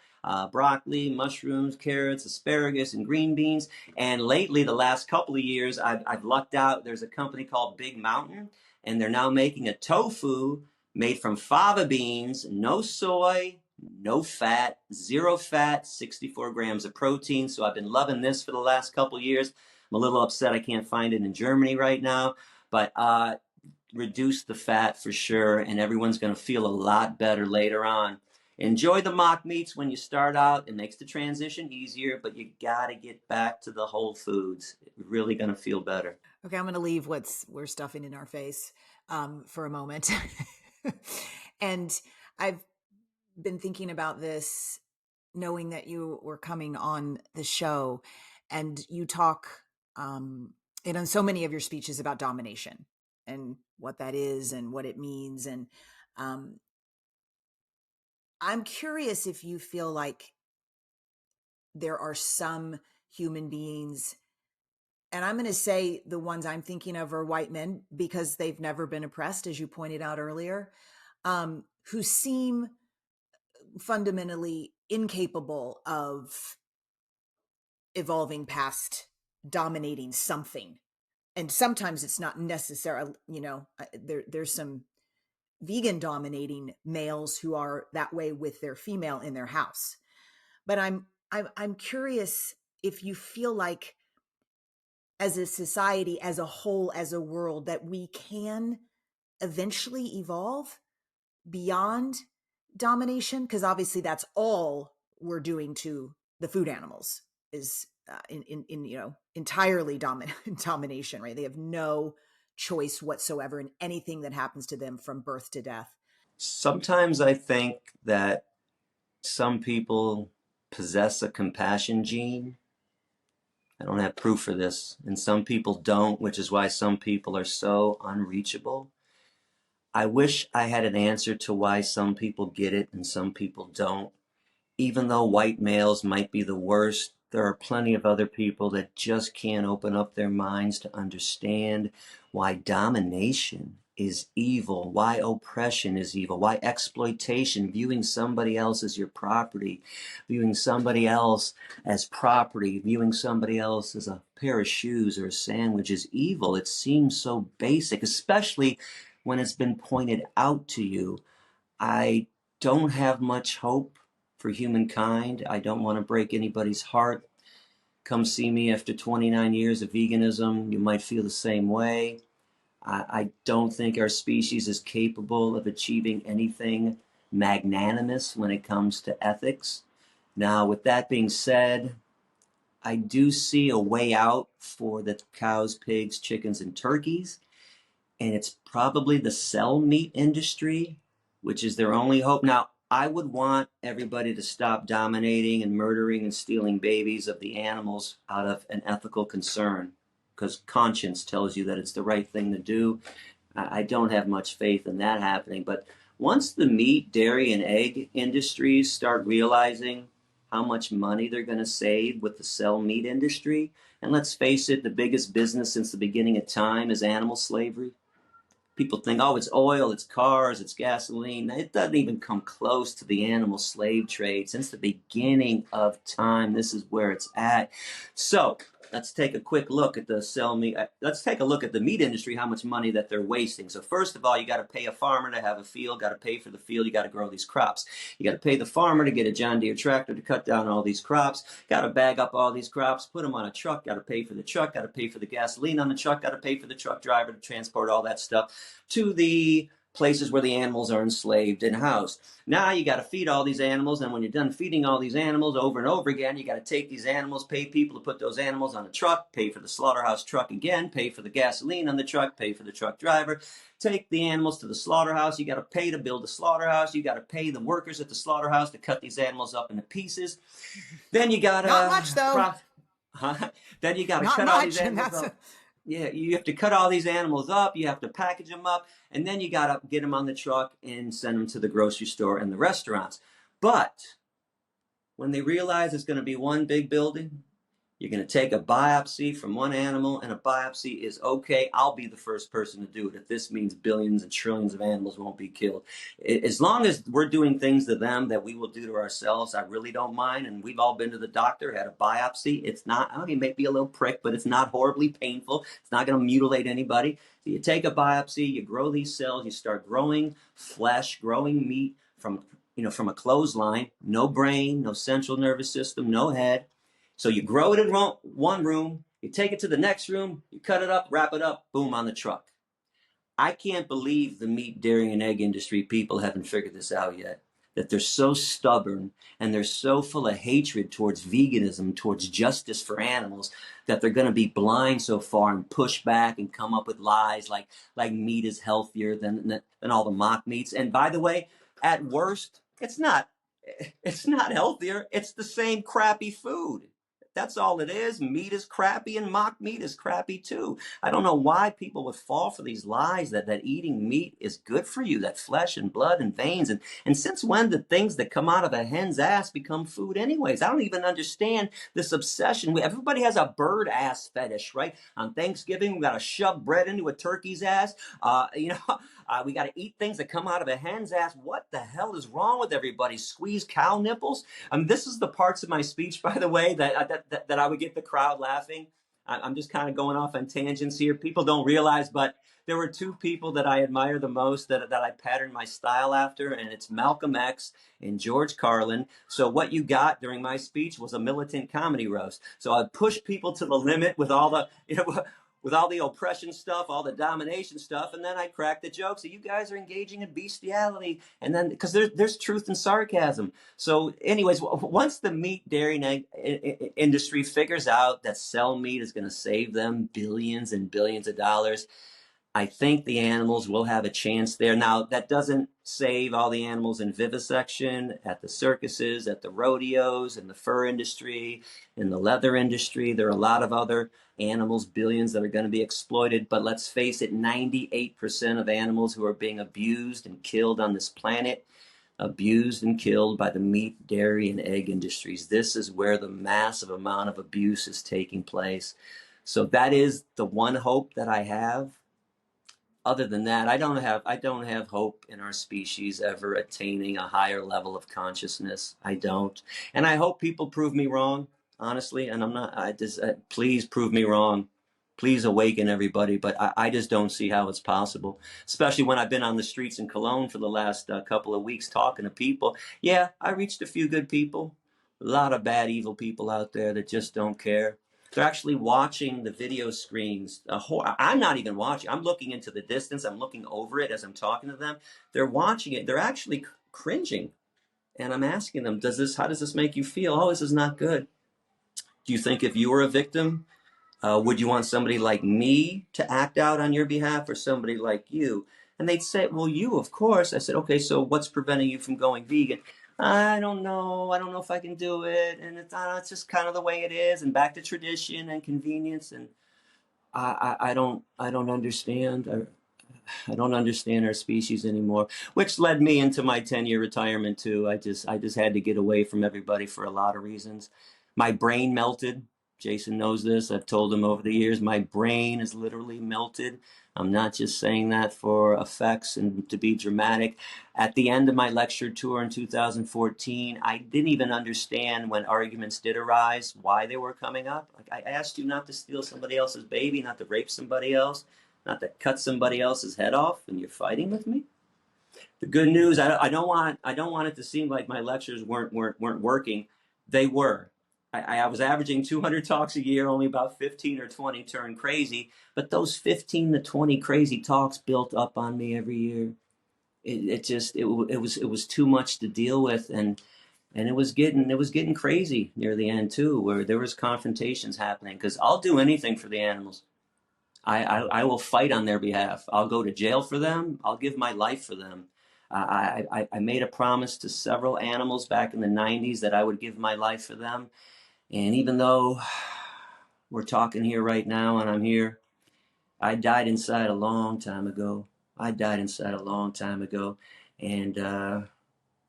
Broccoli, mushrooms, carrots, asparagus, and green beans. And lately, the last couple of years, I've lucked out. There's a company called Big Mountain, and they're now making a tofu made from fava beans, no soy, no fat, 64 grams of protein. So I've been loving this for the last couple of years. I'm a little upset I can't find it in Germany right now, but reduce the fat for sure, and everyone's going to feel a lot better later on. Enjoy the mock meats when you start out. It makes the transition easier, but you got to get back to the whole foods. It's really going to feel better. Okay, I'm going to leave we're stuffing in our face for a moment. And I've been thinking about this, knowing that you were coming on the show, and you talk in so many of your speeches about domination and what that is and what it means. And I'm curious if you feel like there are some human beings, and I'm going to say the ones I'm thinking of are white men because they've never been oppressed, as you pointed out earlier, who seem fundamentally incapable of evolving past dominating something. And sometimes it's not necessarily, there's some vegan dominating males who are that way with their female in their house. But I'm curious if you feel like as a society, as a whole, as a world, that we can eventually evolve beyond domination, because obviously that's all we're doing to the food animals is entirely domination, right? They have no choice whatsoever in anything that happens to them from birth to death. Sometimes I think that some people possess a compassion gene. I don't have proof for this, and some people don't, which is why some people are so unreachable. I wish I had an answer to why some people get it and some people don't. Even though white males might be the worst, there are plenty of other people that just can't open up their minds to understand why domination is evil, why oppression is evil, why exploitation, viewing somebody else as your property, viewing somebody else as property, viewing somebody else as a pair of shoes or a sandwich is evil. It seems so basic, especially when it's been pointed out to you. I don't have much hope for humankind. I don't want to break anybody's heart. Come see me after 29 years of veganism. You might feel the same way. I don't think our species is capable of achieving anything magnanimous when it comes to ethics. Now, with that being said, I do see a way out for the cows, pigs, chickens, and turkeys. And it's probably the cell meat industry, which is their only hope. Now, I would want everybody to stop dominating and murdering and stealing babies of the animals out of an ethical concern, because conscience tells you that it's the right thing to do. I don't have much faith in that happening. But once the meat, dairy, and egg industries start realizing how much money they're going to save with the cell meat industry, and let's face it, the biggest business since the beginning of time is animal slavery. People think, oh, it's oil, it's cars, it's gasoline. It doesn't even come close to the animal slave trade. Since the beginning of time, this is where it's at. So let's take a quick look at the let's take a look at the meat industry, how much money that they're wasting. So first of all, you got to pay a farmer to have a field, got to pay for the field, you got to grow these crops. You got to pay the farmer to get a John Deere tractor to cut down all these crops, got to bag up all these crops, put them on a truck, got to pay for the truck, got to pay for the gasoline on the truck, got to pay for the truck driver to transport all that stuff to the places where the animals are enslaved and housed. Now you got to feed all these animals, and when you're done feeding all these animals over and over again, you got to take these animals, pay people to put those animals on a truck, pay for the slaughterhouse truck again, pay for the gasoline on the truck, pay for the truck driver, take the animals to the slaughterhouse. You got to pay to build a slaughterhouse. You got to pay the workers at the slaughterhouse to cut these animals up into pieces. Then you got to... Not much, though. Then you got to Not cut all these much, and animals that's up. Yeah, you have to cut all these animals up. You have to package them up, and then you got to get them on the truck and send them to the grocery store and the restaurants. But when they realize it's going to be one big building, you're going to take a biopsy from one animal, and a biopsy is okay. I'll be the first person to do it if this means billions and trillions of animals won't be killed. As long as we're doing things to them that we will do to ourselves, I really don't mind. And we've all been to the doctor, had a biopsy. It's not, I mean, maybe a little prick, but it's not horribly painful. It's not going to mutilate anybody. So you take a biopsy, you grow these cells, you start growing flesh, growing meat from a clothesline, no brain, no central nervous system, no head. So you grow it in one room, you take it to the next room, you cut it up, wrap it up, boom, on the truck. I can't believe the meat, dairy, and egg industry people haven't figured this out yet. That they're so stubborn and they're so full of hatred towards veganism, towards justice for animals, that they're going to be blind so far and push back and come up with lies like meat is healthier than all the mock meats. And by the way, at worst, it's not healthier. It's the same crappy food. That's all it is. Meat is crappy and mock meat is crappy too. I don't know why people would fall for these lies that eating meat is good for you, that flesh and blood and veins. And since when did things that come out of a hen's ass become food anyways? I don't even understand this obsession. Everybody has a bird ass fetish, right? On Thanksgiving, we got to shove bread into a turkey's ass. We got to eat things that come out of a hen's ass. What the hell is wrong with everybody? Squeeze cow nipples? This is the parts of my speech, by the way, that I would get the crowd laughing. I'm just kind of going off on tangents here. People don't realize, but there were two people that I admire the most that I patterned my style after, and it's Malcolm X and George Carlin. So what you got during my speech was a militant comedy roast. So I pushed people to the limit with all the, with all the oppression stuff, all the domination stuff, and then I cracked the joke. So you guys are engaging in bestiality, and then because there's truth and sarcasm. So, anyways, once the meat, dairy, and egg industry figures out that cell meat is going to save them billions and billions of dollars, I think the animals will have a chance there. Now, that doesn't save all the animals in vivisection, at the circuses, at the rodeos, in the fur industry, in the leather industry. There are a lot of other animals, billions, that are going to be exploited. But let's face it, 98% of animals who are being abused and killed on this planet, abused and killed by the meat, dairy, and egg industries. This is where the massive amount of abuse is taking place. So that is the one hope that I have. Other than that, I don't have hope in our species ever attaining a higher level of consciousness. I don't. And I hope people prove me wrong, honestly. And please prove me wrong. Please awaken everybody. But I just don't see how it's possible, especially when I've been on the streets in Cologne for the last couple of weeks talking to people. Yeah, I reached a few good people. A lot of bad, evil people out there that just don't care. They're actually watching the video screens. I'm not even watching. I'm looking into the distance. I'm looking over it as I'm talking to them. They're watching it. They're actually cringing. And I'm asking them, how does this make you feel? Oh, this is not good. Do you think if you were a victim, would you want somebody like me to act out on your behalf, or somebody like you? And they'd say, well, you, of course. I said, okay, so what's preventing you from going vegan? I don't know. I don't know if I can do it. And it's just kind of the way it is. And back to tradition and convenience. And I don't understand. I don't understand our species anymore, which led me into my 10-year retirement too. I just had to get away from everybody for a lot of reasons. My brain melted. Jason knows this. I've told him over the years, my brain is literally melted. I'm not just saying that for effects and to be dramatic. At the end of my lecture tour in 2014, I didn't even understand, when arguments did arise, why they were coming up. Like, I asked you not to steal somebody else's baby, not to rape somebody else, not to cut somebody else's head off, and you're fighting with me. The good news, I don't want it to seem like my lectures weren't working. They were. I was averaging 200 talks a year, only about 15 or 20 turned crazy. But those 15 to 20 crazy talks built up on me every year. It was too much to deal with, and it was getting crazy near the end too, where there was confrontations happening. Because I'll do anything for the animals. I will fight on their behalf. I'll go to jail for them. I'll give my life for them. I made a promise to several animals back in the 90s that I would give my life for them. And even though we're talking here right now, and I'm here. I died inside a long time ago. I died inside a long time ago, and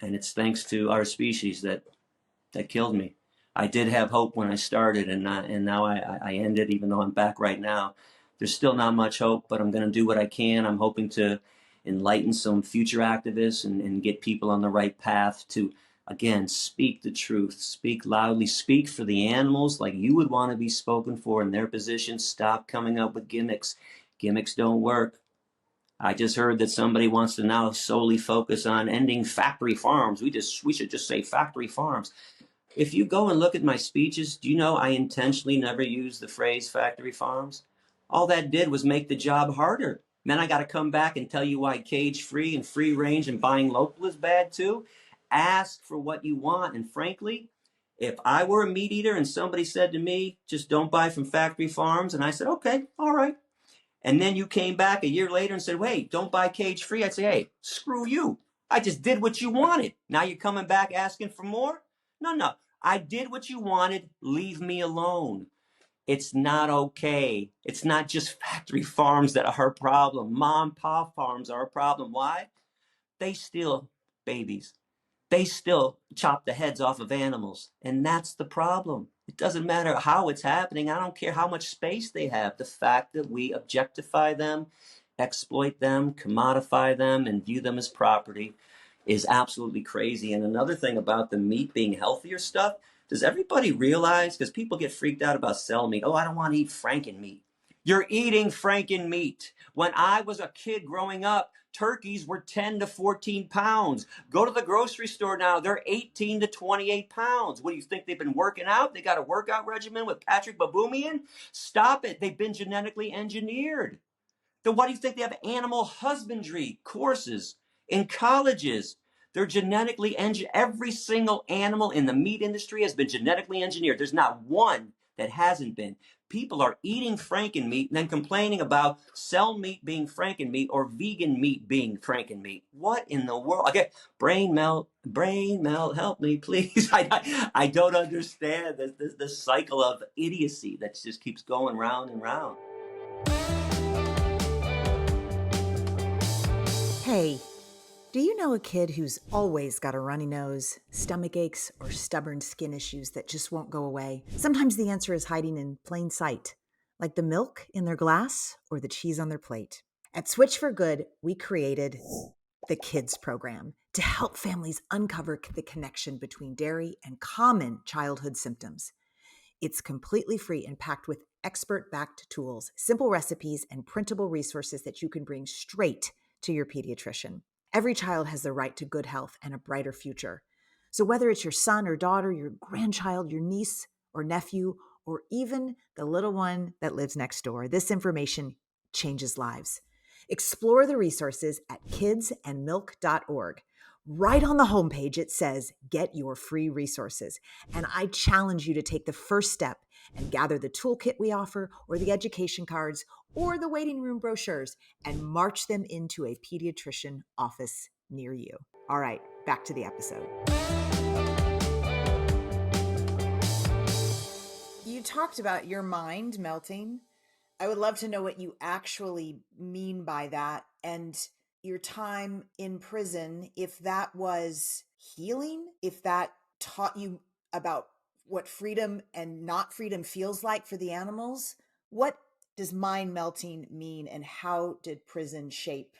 it's thanks to our species that killed me. I did have hope when I started, and now I ended. Even though I'm back right now, there's still not much hope, but I'm going to do what I can. I'm hoping to enlighten some future activists and get people on the right path to, again, speak the truth, speak loudly, speak for the animals like you would want to be spoken for in their position. Stop coming up with gimmicks. Gimmicks don't work. I just heard that somebody wants to now solely focus on ending factory farms. We should just say factory farms. If you go and look at my speeches, do you know I intentionally never use the phrase factory farms? All that did was make the job harder. Then I got to come back and tell you why cage free and free range and buying local is bad too. Ask for what you want. And frankly, if I were a meat eater and somebody said to me, just don't buy from factory farms, and I said, okay, all right. And then you came back a year later and said, wait, don't buy cage free. I'd say, hey, screw you. I just did what you wanted. Now you're coming back asking for more? No. I did what you wanted. Leave me alone. It's not okay. It's not just factory farms that are a problem. Mom and pop farms are a problem. Why? They steal babies. They still chop the heads off of animals. And that's the problem. It doesn't matter how it's happening. I don't care how much space they have. The fact that we objectify them, exploit them, commodify them, and view them as property is absolutely crazy. And another thing about the meat being healthier stuff, does everybody realize, because people get freaked out about cell meat, oh, I don't want to eat Franken meat. You're eating Franken meat. When I was a kid growing up, turkeys were 10 to 14 pounds. Go to the grocery store now, they're 18 to 28 pounds. What do you think, they've been working out? They got a workout regimen with Patrick Baboumian? Stop it. They've been genetically engineered. Then why do you think they have animal husbandry courses in colleges? They're genetically engineered. Every single animal in the meat industry has been genetically engineered. There's not one that hasn't been. People are eating Franken meat and then complaining about cell meat being Franken meat or vegan meat being Franken meat. What in the world? Okay, brain melt, help me, please. I don't understand the cycle of idiocy that just keeps going round and round. Hey, do you know a kid who's always got a runny nose, stomach aches, or stubborn skin issues that just won't go away? Sometimes the answer is hiding in plain sight, like the milk in their glass or the cheese on their plate. At Switch4Good, we created the Kids program to help families uncover the connection between dairy and common childhood symptoms. It's completely free and packed with expert-backed tools, simple recipes, and printable resources that you can bring straight to your pediatrician. Every child has the right to good health and a brighter future. So whether it's your son or daughter, your grandchild, your niece or nephew, or even the little one that lives next door, this information changes lives. Explore the resources at kidsandmilk.org. Right on the homepage, it says, get your free resources. And I challenge you to take the first step and gather the toolkit we offer or the education cards or the waiting room brochures and march them into a pediatrician office near you. All right, back to the episode. You talked about your mind melting. I would love to know what you actually mean by that, and your time in prison, if that was healing, if that taught you about what freedom and not freedom feels like for the animals. What does mind melting mean, and how did prison shape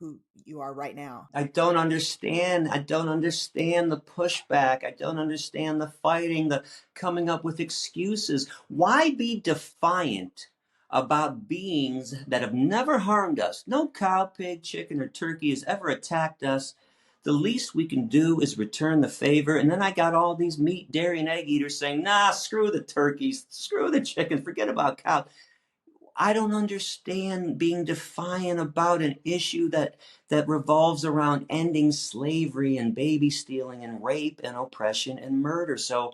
who you are right now? I don't understand. I don't understand the pushback. I don't understand the fighting, the coming up with excuses. Why be defiant about beings that have never harmed us? No cow, pig, chicken, or turkey has ever attacked us. The least we can do is return the favor. And then I got all these meat, dairy, and egg eaters saying, nah, screw the turkeys, screw the chicken, forget about cows. I don't understand being defiant about an issue that revolves around ending slavery and baby stealing and rape and oppression and murder. So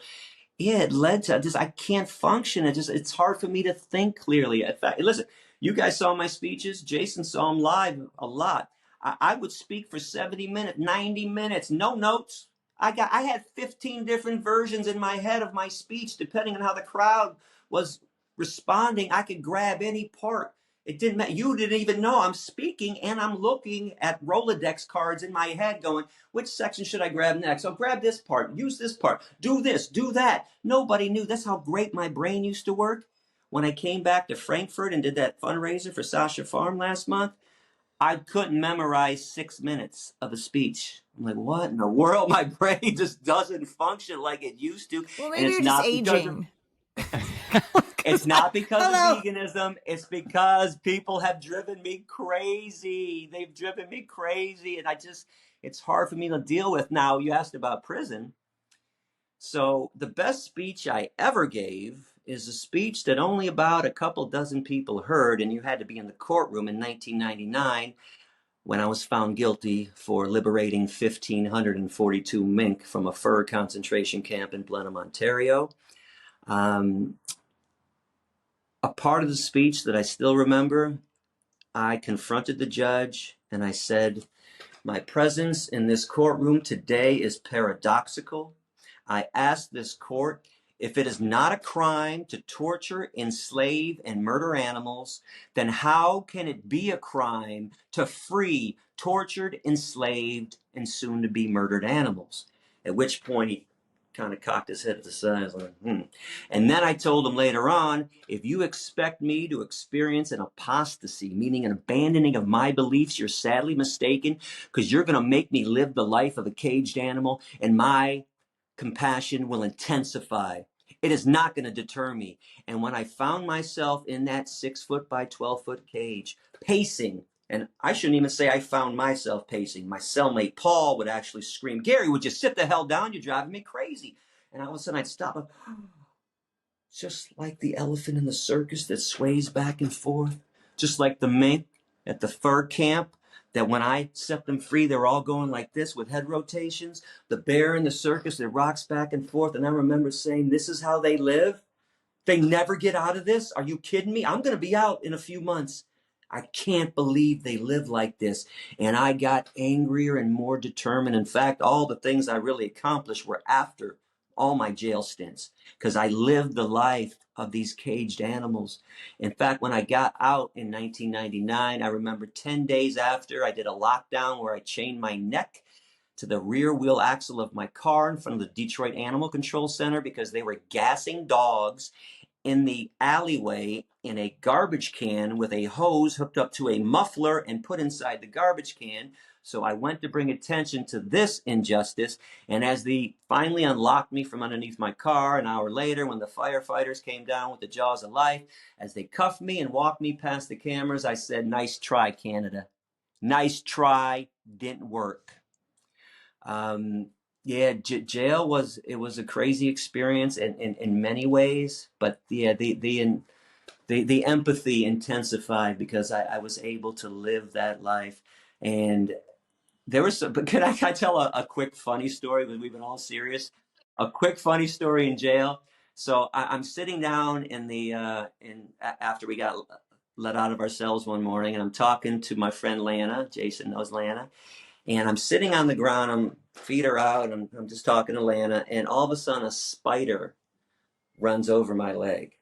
yeah, it led to just, I can't function. It's hard for me to think clearly. In fact, listen, you guys saw my speeches. Jason saw them live a lot. I would speak for 70 minutes, 90 minutes, no notes. I had 15 different versions in my head of my speech, depending on how the crowd was responding. I could grab any part. It didn't matter. You didn't even know I'm speaking, and I'm looking at Rolodex cards in my head going, which section should I grab next? I'll grab this part, use this part, do this, do that. Nobody knew. That's how great my brain used to work. When I came back to Frankfurt and did that fundraiser for Sasha Farm last month, I couldn't memorize 6 minutes of a speech. I'm like, what in the world? My brain just doesn't function like it used to. Well, maybe you're just aging. It's not because of veganism. It's because people have driven me crazy. They've driven me crazy. And it's hard for me to deal with. Now, you asked about prison. So the best speech I ever gave is a speech that only about a couple dozen people heard. And you had to be in the courtroom in 1999 when I was found guilty for liberating 1,542 mink from a fur concentration camp in Blenheim, Ontario. A part of the speech that I still remember, I confronted the judge and I said, my presence in this courtroom today is paradoxical. I ask this court, if it is not a crime to torture, enslave, and murder animals, then how can it be a crime to free tortured, enslaved, and soon to be murdered animals? At which point he kind of cocked his head to the side. I was like, And then I told him later on, if you expect me to experience an apostasy, meaning an abandoning of my beliefs, you're sadly mistaken, because you're going to make me live the life of a caged animal, and my compassion will intensify. It is not going to deter me. And when I found myself in that 6 foot by 12 foot cage, pacing, and I shouldn't even say I found myself pacing. My cellmate, Paul, would actually scream, Gary, would you sit the hell down? You're driving me crazy. And all of a sudden I'd stop. Just like the elephant in the circus that sways back and forth. Just like the mink at the fur camp, that when I set them free, they're all going like this with head rotations. The bear in the circus that rocks back and forth. And I remember saying, this is how they live? They never get out of this? Are you kidding me? I'm going to be out in a few months. I can't believe they live like this. And I got angrier and more determined. In fact, all the things I really accomplished were after all my jail stints, because I lived the life of these caged animals. In fact, when I got out in 1999, I remember 10 days after, I did a lockdown where I chained my neck to the rear wheel axle of my car in front of the Detroit Animal Control Center because they were gassing dogs in the alleyway in a garbage can with a hose hooked up to a muffler and put inside the garbage can. So I went to bring attention to this injustice. And as they finally unlocked me from underneath my car an hour later, when the firefighters came down with the jaws of life, as they cuffed me and walked me past the cameras, I said, nice try, Canada. Nice try, didn't work. Jail was a crazy experience in many ways, but the empathy intensified because I was able to live that life. And there was but can I tell a quick funny story when we've been all serious? A quick funny story in jail. So I'm sitting down after we got let out of our cells one morning, and I'm talking to my friend Lana. Jason knows Lana. And I'm sitting on the ground, feet are out, and I'm just talking to Lana, and all of a sudden a spider runs over my leg.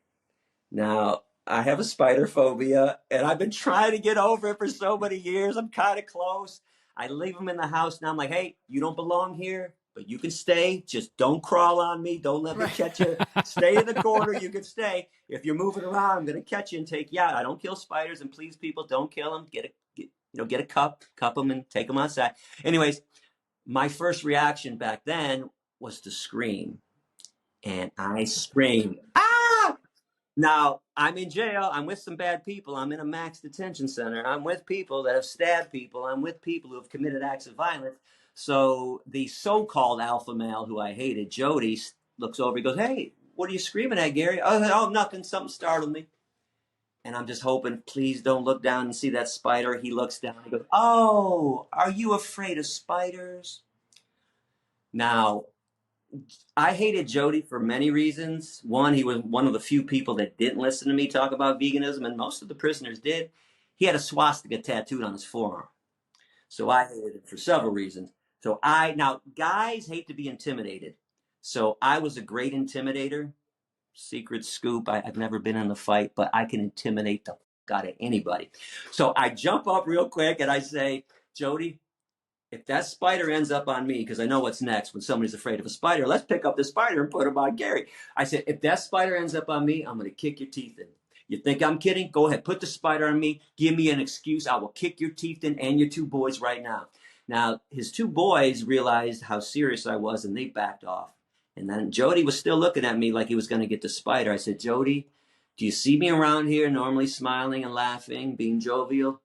Now, I have a spider phobia, and I've been trying to get over it for so many years. I'm kind of close. I leave them in the house, and I'm like, hey, you don't belong here, but you can stay. Just don't crawl on me. Don't let me catch you. Stay in the corner. You can stay. If you're moving around, I'm going to catch you and take you out. I don't kill spiders, and please, people, don't kill them. Get a cup them and take them outside. Anyways, my first reaction back then was to scream. And I screamed, ah! Now, I'm in jail. I'm with some bad people. I'm in a max detention center. I'm with people that have stabbed people. I'm with people who have committed acts of violence. So the so-called alpha male who I hated, Jody, looks over. He goes, hey, what are you screaming at, Gary? Oh, nothing. Something startled me. And I'm just hoping, please don't look down and see that spider. He looks down. He goes, oh, are you afraid of spiders? Now, I hated Jody for many reasons. One, he was one of the few people that didn't listen to me talk about veganism, and most of the prisoners did. He had a swastika tattooed on his forearm. So I hated it for several reasons. Now, guys hate to be intimidated. So I was a great intimidator. secret scoop. I've never been in a fight, but I can intimidate the fuck out of anybody. So I jump up real quick and I say, Jody, if that spider ends up on me, because I know what's next when somebody's afraid of a spider, let's pick up the spider and put him on Gary. I said, if that spider ends up on me, I'm going to kick your teeth in. You think I'm kidding? Go ahead, put the spider on me. Give me an excuse. I will kick your teeth in and your two boys right now. Now, his two boys realized how serious I was, and they backed off. And then Jody was still looking at me like he was going to get the spider. I said, Jody, do you see me around here normally smiling and laughing, being jovial?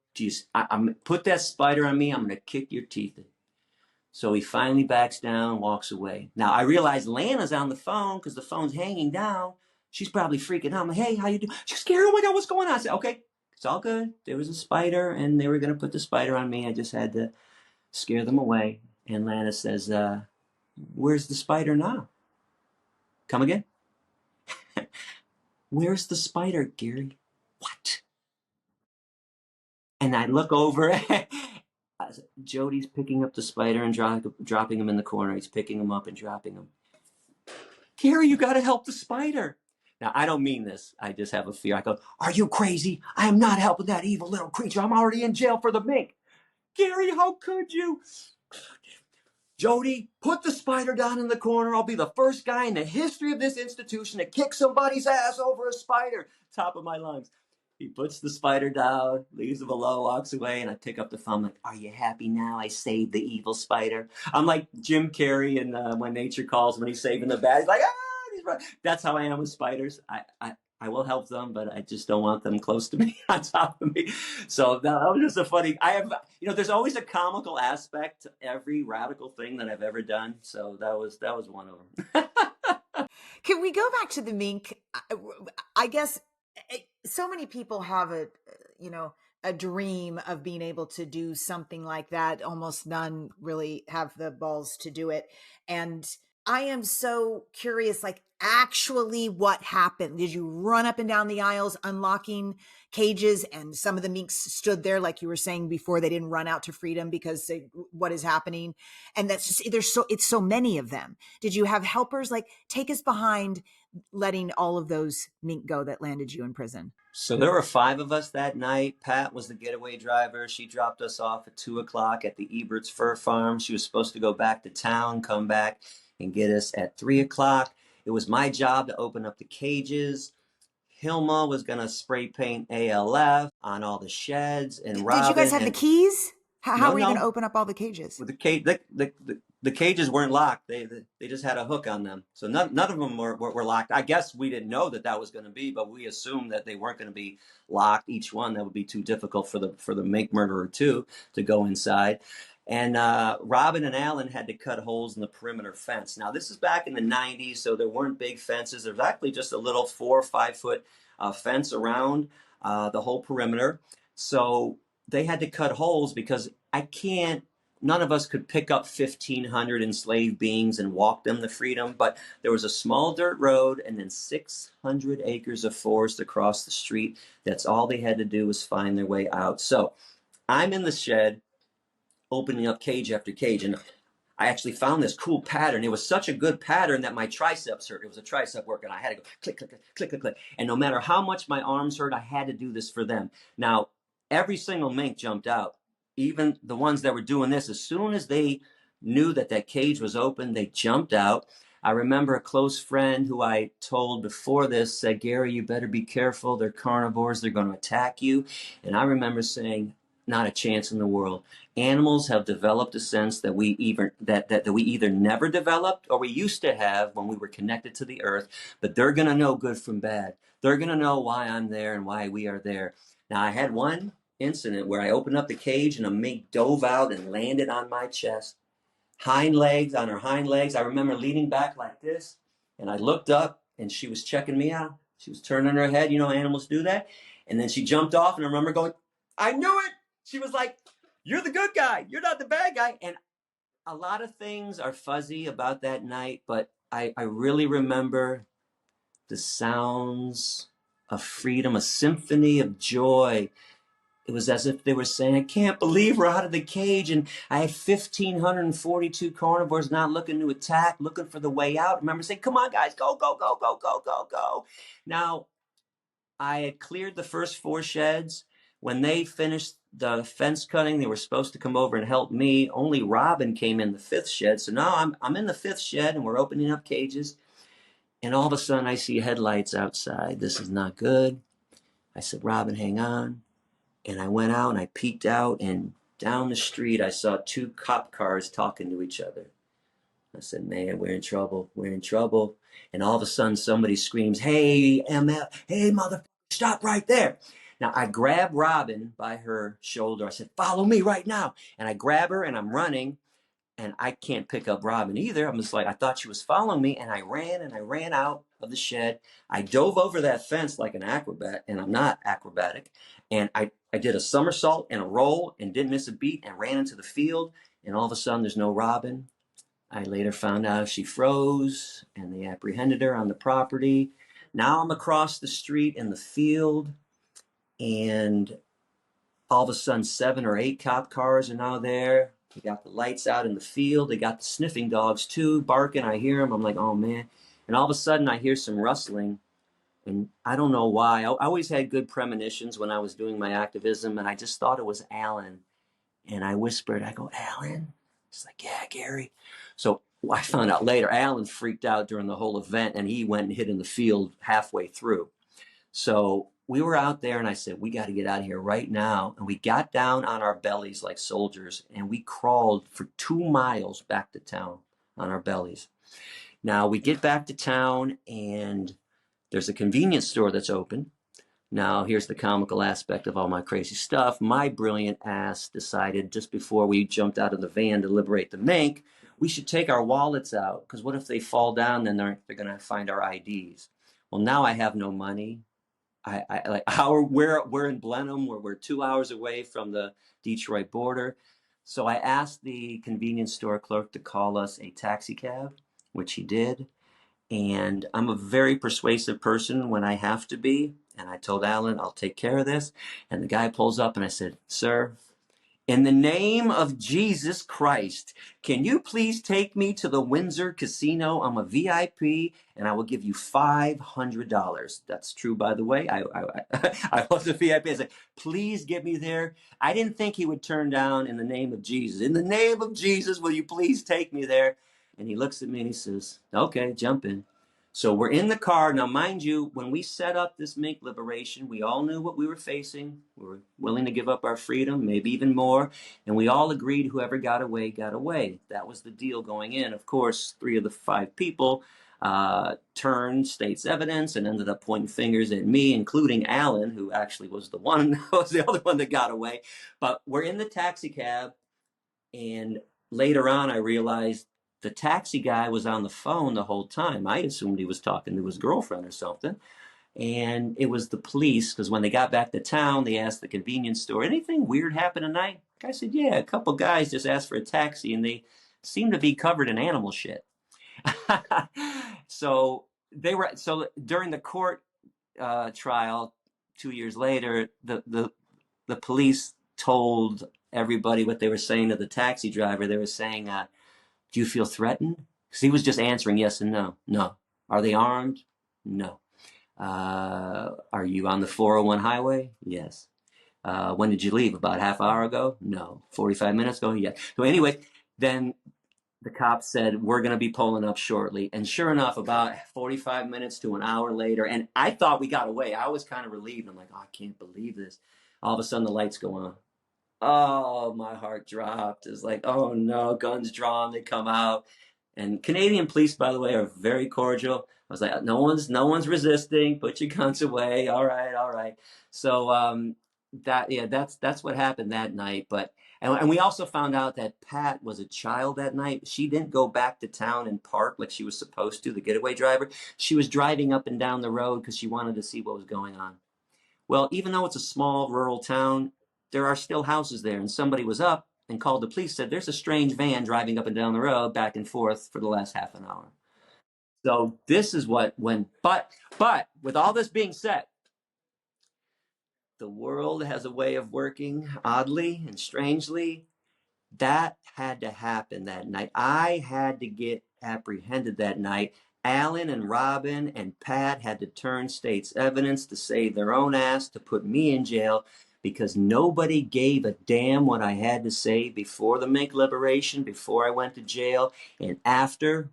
I'm put that spider on me, I'm going to kick your teeth in. So he finally backs down, walks away. Now, I realize Lana's on the phone because the phone's hanging down. She's probably freaking out. I'm like, hey, how you doing? She's scared. Oh, my God, what's going on? I said, okay, it's all good. There was a spider, and they were going to put the spider on me. I just had to scare them away. And Lana says, where's the spider now? Come again? Where's the spider, Gary? What? And I look over. Jody's picking up the spider and dropping him in the corner. He's picking him up and dropping him. Gary, you got to help the spider. Now, I don't mean this. I just have a fear. I go, are you crazy? I am not helping that evil little creature. I'm already in jail for the mink. Gary, how could you? Jody, put the spider down in the corner. I'll be the first guy in the history of this institution to kick somebody's ass over a spider. Top of my lungs. He puts the spider down, leaves him alone, walks away, and I pick up the phone. I'm like, are you happy now? I saved the evil spider. I'm like Jim Carrey in When Nature Calls when he's saving the bad. He's like, he's right. That's how I am with spiders. I will help them, but I just don't want them close to me, on top of me. So that was just a funny, there's always a comical aspect to every radical thing that I've ever done. So that was one of them. Can we go back to the mink? I guess so many people have a dream of being able to do something like that. Almost none really have the balls to do it. And I am so curious, like, actually what happened? Did you run up and down the aisles unlocking cages, and some of the minks stood there, like you were saying before, they didn't run out to freedom because what is happening? And that's just, it's so many of them. Did you have helpers? Like, take us behind letting all of those mink go that landed you in prison. So there were 5 of us that night. Pat was the getaway driver. She dropped us off at 2:00 at the Ebert's Fur Farm. She was supposed to go back to town, come back and get us at 3:00. It was my job to open up the cages. Hilma was going to spray paint ALF on all the sheds. And Robin. Did you guys have the keys? How were you going to No. open up all the cages? Well, the cages weren't locked. They just had a hook on them. So none of them were locked. I guess we didn't know that was going to be, but we assumed that they weren't going to be locked. Each one, that would be too difficult for the mink murderer to go inside. And Robin and Alan had to cut holes in the perimeter fence. Now, this is back in the 90s, so there weren't big fences. There was actually just a little 4 or 5 foot fence around the whole perimeter. So they had to cut holes because none of us could pick up 1,500 enslaved beings and walk them to freedom. But there was a small dirt road and then 600 acres of forest across the street. That's all they had to do was find their way out. So I'm in the shed, opening up cage after cage, and I actually found this cool pattern. It was such a good pattern that my triceps hurt. It was a tricep work, and I had to go click, click, click, click, click, click. And no matter how much my arms hurt, I had to do this for them. Now, every single mink jumped out, even the ones that were doing this. As soon as they knew that cage was open, they jumped out. I remember a close friend who I told before this said, Gary, you better be careful. They're carnivores. They're going to attack you. And I remember saying, not a chance in the world. Animals have developed a sense that we either never developed or we used to have when we were connected to the earth, but they're going to know good from bad. They're going to know why I'm there and why we are there. Now, I had one incident where I opened up the cage and a mink dove out and landed on my chest, on her hind legs. I remember leaning back like this, and I looked up and she was checking me out. She was turning her head. You know, animals do that. And then she jumped off, and I remember going, I knew it. She was like, you're the good guy. You're not the bad guy. And a lot of things are fuzzy about that night, but I really remember the sounds of freedom, a symphony of joy it was as if they were saying, I can't believe we're out of the cage. And I had 1,542 carnivores not looking to attack, looking for the way out. I remember saying, come on, guys, go, go, go, go, go, go, go. Now, I had cleared the first 4 sheds. When they finished the fence cutting, they were supposed to come over and help me. Only Robin came in the 5th shed. So now I'm in the 5th shed and we're opening up cages. And all of a sudden I see headlights outside. This is not good. I said, Robin, hang on. And I went out and I peeked out, and down the street I saw 2 cop cars talking to each other. I said, man, we're in trouble. We're in trouble. And all of a sudden somebody screams, hey, ML, hey, motherfucker, stop right there. Now I grabbed Robin by her shoulder. I said, follow me right now. And I grab her and I'm running, and I can't pick up Robin either. I'm just like, I thought she was following me, and I ran out of the shed. I dove over that fence like an acrobat, and I'm not acrobatic. And I did a somersault and a roll and didn't miss a beat and ran into the field. And all of a sudden there's no Robin. I later found out she froze and they apprehended her on the property. Now I'm across the street in the field, and all of a sudden 7 or 8 cop cars are now there. They got the lights out in the field. They got the sniffing dogs too, barking. I hear them. I'm like, oh man. And all of a sudden I hear some rustling, and I don't know why. I always had good premonitions when I was doing my activism, and I just thought it was Alan. And I whispered, I go, Alan? He's like, yeah, Gary. So I found out later, Alan freaked out during the whole event, and he went and hid in the field halfway through. So we were out there, and I said, we got to get out of here right now. And we got down on our bellies like soldiers, and we crawled for 2 miles back to town on our bellies. Now we get back to town, and there's a convenience store that's open. Now, here's the comical aspect of all my crazy stuff. My brilliant ass decided just before we jumped out of the van to liberate the mink, we should take our wallets out, because what if they fall down, then they're going to find our IDs. Well, now I have no money. We're in Blenheim, where we're 2 hours away from the Detroit border. So I asked the convenience store clerk to call us a taxi cab, which he did. And I'm a very persuasive person when I have to be. And I told Alan, I'll take care of this. And the guy pulls up, and I said, sir, in the name of Jesus Christ, can you please take me to the Windsor Casino? I'm a VIP, and I will give you $500. That's true, by the way. I was a VIP. I said, please get me there. I didn't think he would turn down in the name of Jesus. In the name of Jesus, will you please take me there? And he looks at me and he says, okay, jump in. So we're in the car. Now, mind you, when we set up this mink liberation, we all knew what we were facing. We were willing to give up our freedom, maybe even more. And we all agreed whoever got away, got away. That was the deal going in. Of course, 3 of the 5 people turned state's evidence and ended up pointing fingers at me, including Alan, who actually was the other one that got away. But we're in the taxi cab, and later on I realized the taxi guy was on the phone the whole time. I assumed he was talking to his girlfriend or something. And it was the police, because when they got back to town, they asked the convenience store, anything weird happen tonight? The guy said, yeah, a couple guys just asked for a taxi, and they seemed to be covered in animal shit. So during the court trial 2 years later, the police told everybody what they were saying to the taxi driver. They were saying, do you feel threatened? Because he was just answering yes and no. No. Are they armed? No. Are you on the 401 highway? Yes. When did you leave? About half hour ago? No. 45 minutes ago? Yes. So anyway, then the cop said, we're going to be pulling up shortly. And sure enough, about 45 minutes to an hour later, and I thought we got away. I was kind of relieved. I'm like, oh, I can't believe this. All of a sudden, the lights go on. Oh, my heart dropped. It's like, oh no, guns drawn, they come out. And Canadian police, by the way, are very cordial. I was like, no one's resisting. Put your guns away. All right. So that's what happened that night. But and we also found out that Pat was a child that night. She didn't go back to town and park like she was supposed to, the getaway driver. She was driving up and down the road because she wanted to see what was going on. Well, even though it's a small rural town, there are still houses there, and somebody was up and called the police, said there's a strange van driving up and down the road back and forth for the last half an hour. So this is but with all this being said, the world has a way of working oddly and strangely. That had to happen that night. I had to get apprehended that night. Alan and Robin and Pat had to turn state's evidence to save their own ass, to put me in jail, because nobody gave a damn what I had to say before the Mink liberation, before I went to jail, and after.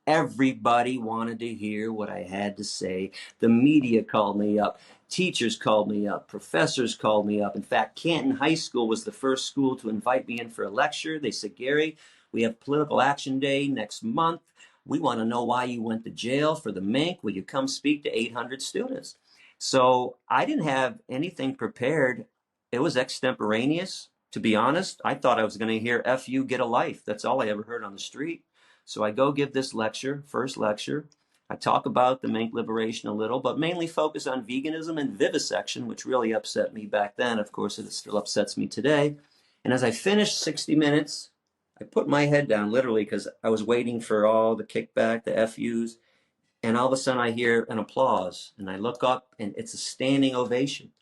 Everybody wanted to hear what I had to say. The media called me up. Teachers called me up. Professors called me up. In fact, Canton High School was the first school to invite me in for a lecture. They said, Gary, we have Political Action Day next month. We want to know why you went to jail for the Mink. Will you come speak to 800 students? So I didn't have anything prepared. It was extemporaneous. To be honest, I thought I was going to hear F you, get a life. That's all I ever heard on the street. So I go give this lecture, first lecture. I talk about the Mink liberation a little, but mainly focus on veganism and vivisection, which really upset me back then. Of course, it still upsets me today. And as I finished 60 minutes, I put my head down literally because I was waiting for all the kickback, the FUs. And all of a sudden I hear an applause and I look up and it's a standing ovation.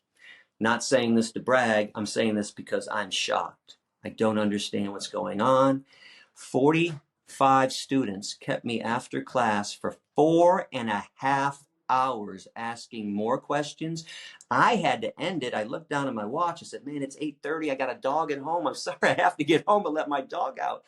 Not saying this to brag, I'm saying this because I'm shocked. I don't understand what's going on. 45 students kept me after class for 4.5 hours asking more questions. I had to end it. I looked down at my watch. I said, man, it's 8:30. I got a dog at home. I'm sorry I have to get home and let my dog out.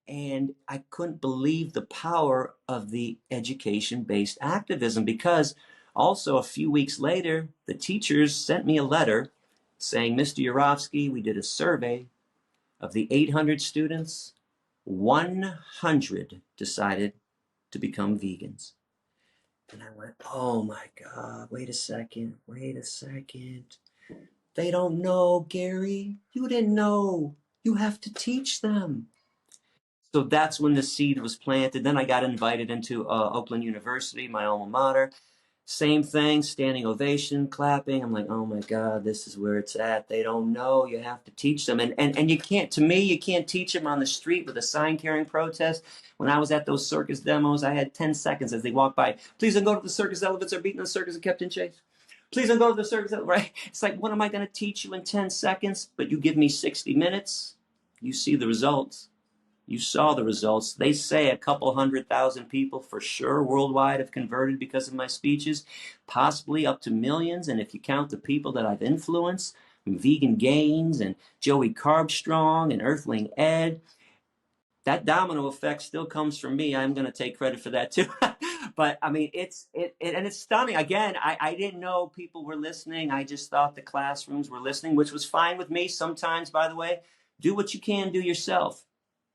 And I couldn't believe the power of the education-based activism, because also a few weeks later, the teachers sent me a letter saying, Mr. Yourofsky, we did a survey of the 800 students. 100 decided to become vegans. And I went, oh my God, wait a second. They don't know, Gary. You didn't know. You have to teach them. So that's when the seed was planted. Then I got invited into Oakland University, my alma mater. Same thing, standing ovation, clapping. I'm like, oh my God, this is where it's at. They don't know. You have to teach them. And you can't, to me, you can't teach them on the street with a sign carrying protest. When I was at those circus demos, I had 10 seconds as they walked by. Please don't go to the circus. Elephants are beating the circus and kept in chase. Please don't go to the circus. Right? It's like, what am I going to teach you in 10 seconds? But you give me 60 minutes. You see the results. You saw the results. They say a couple 100,000 people for sure worldwide have converted because of my speeches, possibly up to millions. And if you count the people that I've influenced, Vegan Gains and Joey Carbstrong and Earthling Ed, that domino effect still comes from me. I'm going to take credit for that too. But I mean, it's stunning. Again, I didn't know people were listening. I just thought the classrooms were listening, which was fine with me. Sometimes, by the way, do what you can do yourself.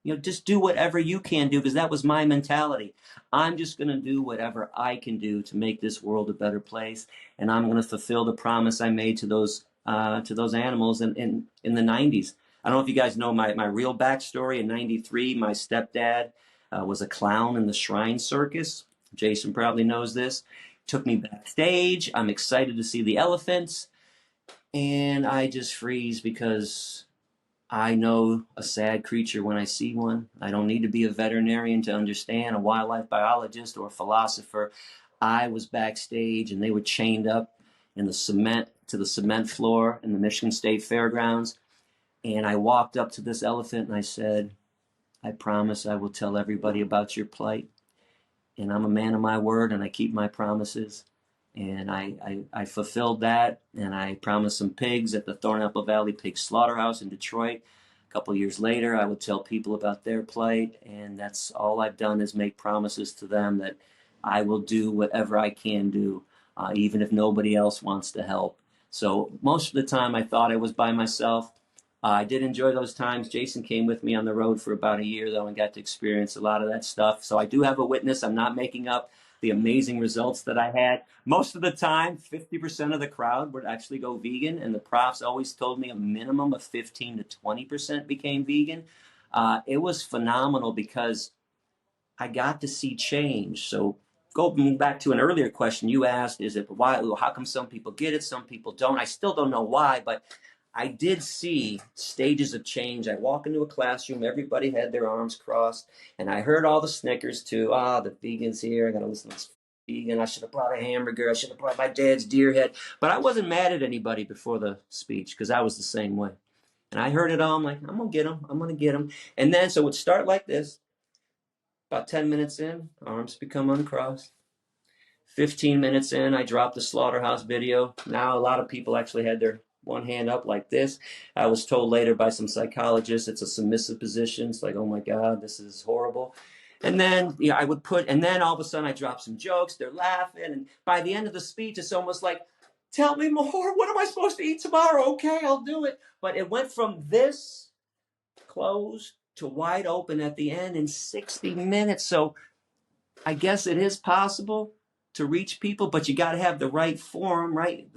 You know, just do whatever you can do, because that was my mentality. I'm just going to do whatever I can do to make this world a better place, and I'm going to fulfill the promise I made to those animals in the 90s. I don't know if you guys know my real backstory. In 93, my stepdad was a clown in the Shrine Circus. Jason probably knows this. Took me backstage. I'm excited to see the elephants, and I just freeze because I know a sad creature when I see one. I don't need to be a veterinarian to understand, a wildlife biologist or a philosopher. I was backstage and they were chained up in the cement floor in the Michigan State Fairgrounds. And I walked up to this elephant and I said, I promise I will tell everybody about your plight. And I'm a man of my word and I keep my promises. And I fulfilled that, and I promised some pigs at the Thornapple Valley Pig Slaughterhouse in Detroit. A couple of years later, I would tell people about their plight, and that's all I've done is make promises to them that I will do whatever I can do, even if nobody else wants to help. So most of the time, I thought I was by myself. I did enjoy those times. Jason came with me on the road for about a year, though, and got to experience a lot of that stuff. So I do have a witness. I'm not making up the amazing results that I had. Most of the time, 50% of the crowd would actually go vegan, and the profs always told me a minimum of 15 to 20% became vegan. It was phenomenal because I got to see change. So going back to an earlier question you asked, is it why? How come some people get it, some people don't? I still don't know why, but I did see stages of change. I walk into a classroom, everybody had their arms crossed, and I heard all the snickers too. The vegans here, I got to listen to this vegan. I should have brought a hamburger. I should have brought my dad's deer head. But I wasn't mad at anybody before the speech because I was the same way. And I heard it all. I'm like, I'm going to get him. I'm going to get him. And then, so it would start like this. About 10 minutes in, arms become uncrossed. 15 minutes in, I dropped the slaughterhouse video. Now a lot of people actually had their one hand up like this. I was told later by some psychologists it's a submissive position. It's like, oh my God, this is horrible. And then I would and then all of a sudden I dropped some jokes. They're laughing. And by the end of the speech, it's almost like, tell me more. What am I supposed to eat tomorrow? Okay, I'll do it. But it went from this closed to wide open at the end in 60 minutes. So I guess it is possible to reach people, but you got to have the right forum, right?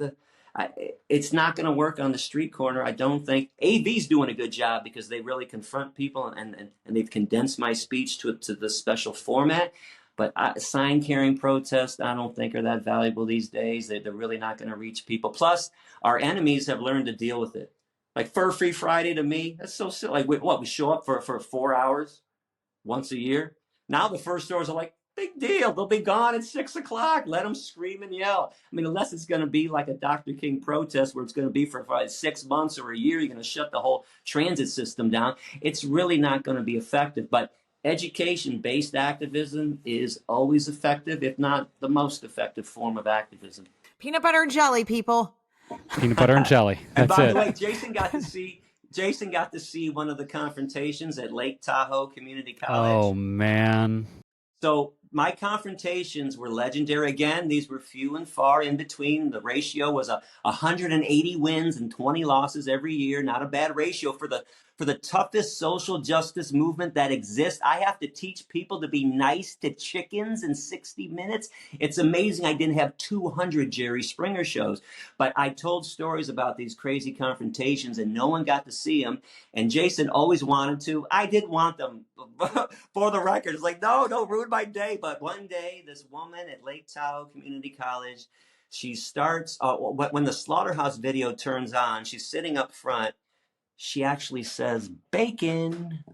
It's not going to work on the street corner. I don't think AV's doing a good job because they really confront people and they've condensed my speech to the special format. But sign carrying protests, I don't think are that valuable these days. They're really not going to reach people. Plus, our enemies have learned to deal with it. Like Fur Free Friday to me, that's so silly. Like, we show up for 4 hours once a year. Now the fur stores are like, big deal. They'll be gone at 6 o'clock. Let them scream and yell. I mean, unless it's going to be like a Dr. King protest where it's going to be for 6 months or a year, you're going to shut the whole transit system down. It's really not going to be effective. But education-based activism is always effective, if not the most effective form of activism. Peanut butter and jelly, people. Peanut butter and jelly. And That's by it. the way, Jason got to see one of the confrontations at Lake Tahoe Community College. Oh, man. So my confrontations were legendary. Again, these were few and far in between. The ratio was 180 wins and 20 losses every year. Not a bad ratio for the toughest social justice movement that exists. I have to teach people to be nice to chickens in 60 minutes. It's amazing I didn't have 200 Jerry Springer shows, but I told stories about these crazy confrontations and no one got to see them. And Jason always wanted to. I didn't want them. For the record, it's like, no, don't ruin my day. But one day, this woman at Lake Tahoe Community College, she starts, when the slaughterhouse video turns on, she's sitting up front. She actually says, bacon.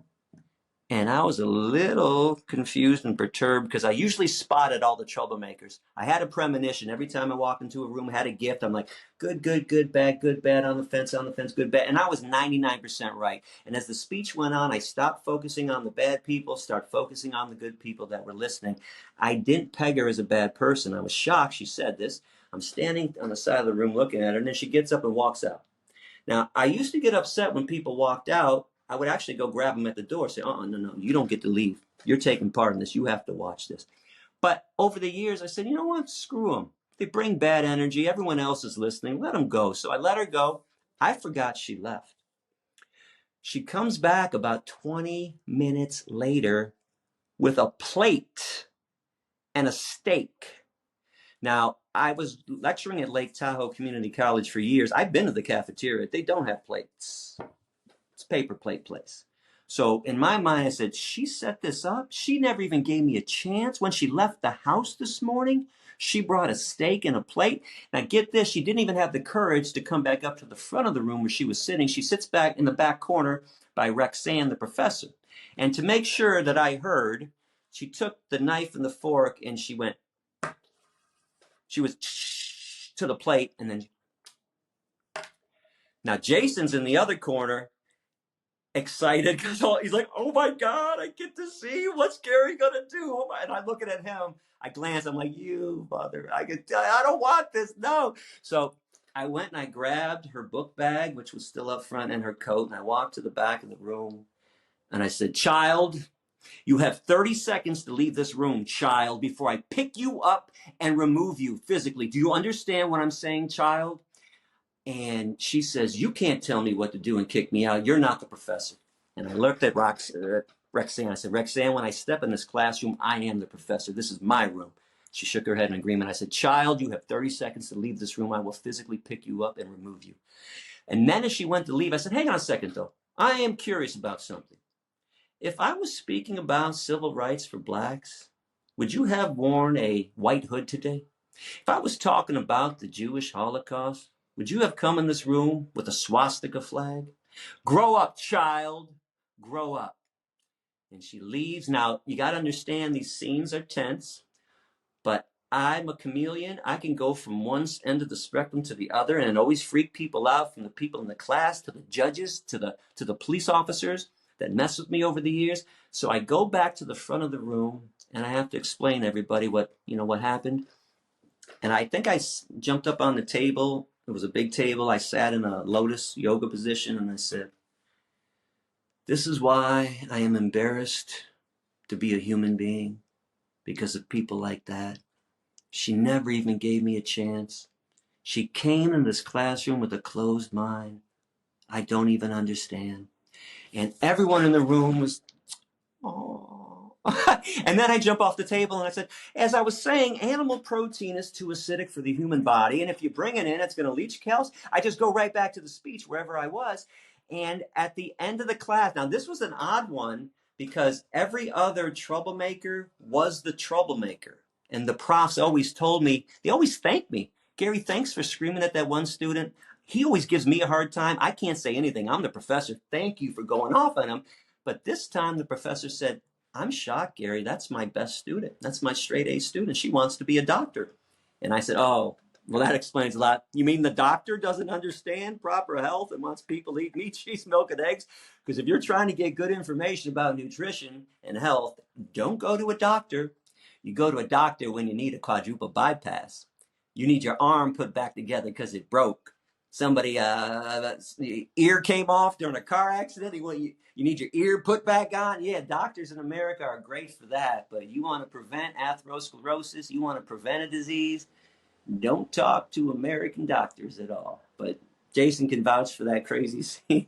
And I was a little confused and perturbed because I usually spotted all the troublemakers. I had a premonition. Every time I walked into a room, I had a gift. I'm like, good, bad, on the fence, good, bad. And I was 99% right. And as the speech went on, I stopped focusing on the bad people, start focusing on the good people that were listening. I didn't peg her as a bad person. I was shocked she said this. I'm standing on the side of the room looking at her, and then she gets up and walks out. Now, I used to get upset when people walked out. I would actually go grab them at the door, say, no, you don't get to leave. You're taking part in this. You have to watch this. But over the years, I said, you know what? Screw them. They bring bad energy. Everyone else is listening. Let them go. So I let her go. I forgot she left. She comes back about 20 minutes later with a plate and a steak. Now, I was lecturing at Lake Tahoe Community College for years. I've been to the cafeteria. They don't have plates. It's a paper plate place. So in my mind, I said, she set this up. She never even gave me a chance. When she left the house this morning, she brought a steak and a plate. Now get this, she didn't even have the courage to come back up to the front of the room where she was sitting. She sits back in the back corner by Rexanne, the professor. And to make sure that I heard, she took the knife and the fork and she was to the plate and then. Now Jason's in the other corner, excited because he's like, oh my God, I get to see what's Gary gonna do. And I'm looking at him. I glance. I'm like, you mother! I don't want this. No. So I went and I grabbed her book bag, which was still up front, and her coat, and I walked to the back of the room, and I said, child, you have 30 seconds to leave this room, child, before I pick you up and remove you physically. Do you understand what I'm saying, child? And she says, you can't tell me what to do and kick me out. You're not the professor. And I looked at Rexanne. I said, Rexanne, when I step in this classroom, I am the professor. This is my room. She shook her head in agreement. I said, child, you have 30 seconds to leave this room. I will physically pick you up and remove you. And then as she went to leave, I said, hang on a second, though. I am curious about something. If I was speaking about civil rights for blacks, would you have worn a white hood today? If I was talking about the Jewish Holocaust, would you have come in this room with a swastika flag? Grow up, child. Grow up. And she leaves. Now, you got to understand these scenes are tense, but I'm a chameleon. I can go from one end of the spectrum to the other, and it always freak people out, from the people in the class to the judges to the police officers that mess with me over the years. So I go back to the front of the room, and I have to explain to everybody what happened. And I think I jumped up on the table. It was a big table. I sat in a lotus yoga position, and I said, "This is why I am embarrassed to be a human being, because of people like that. She never even gave me a chance. She came in this classroom with a closed mind. I don't even understand." And everyone in the room was, oh. And then I jump off the table and I said, as I was saying, animal protein is too acidic for the human body. And if you bring it in, it's going to leach calcium. I just go right back to the speech wherever I was. And at the end of the class, now this was an odd one because every other troublemaker was the troublemaker. And the profs always told me, they always thanked me. "Gary, thanks for screaming at that one student. He always gives me a hard time. I can't say anything. I'm the professor. Thank you for going off on him." But this time the professor said, "I'm shocked, Gary. That's my best student. That's my straight A student. She wants to be a doctor." And I said, "Oh, well, that explains a lot. You mean the doctor doesn't understand proper health and wants people to eat meat, cheese, milk, and eggs? Because if you're trying to get good information about nutrition and health, don't go to a doctor. You go to a doctor when you need a quadruple bypass. You need your arm put back together because it broke. Somebody ear came off during a car accident. You need your ear put back on. Yeah, doctors in America are great for that. But you want to prevent atherosclerosis, you want to prevent a disease, don't talk to American doctors at all." But Jason can vouch for that crazy scene.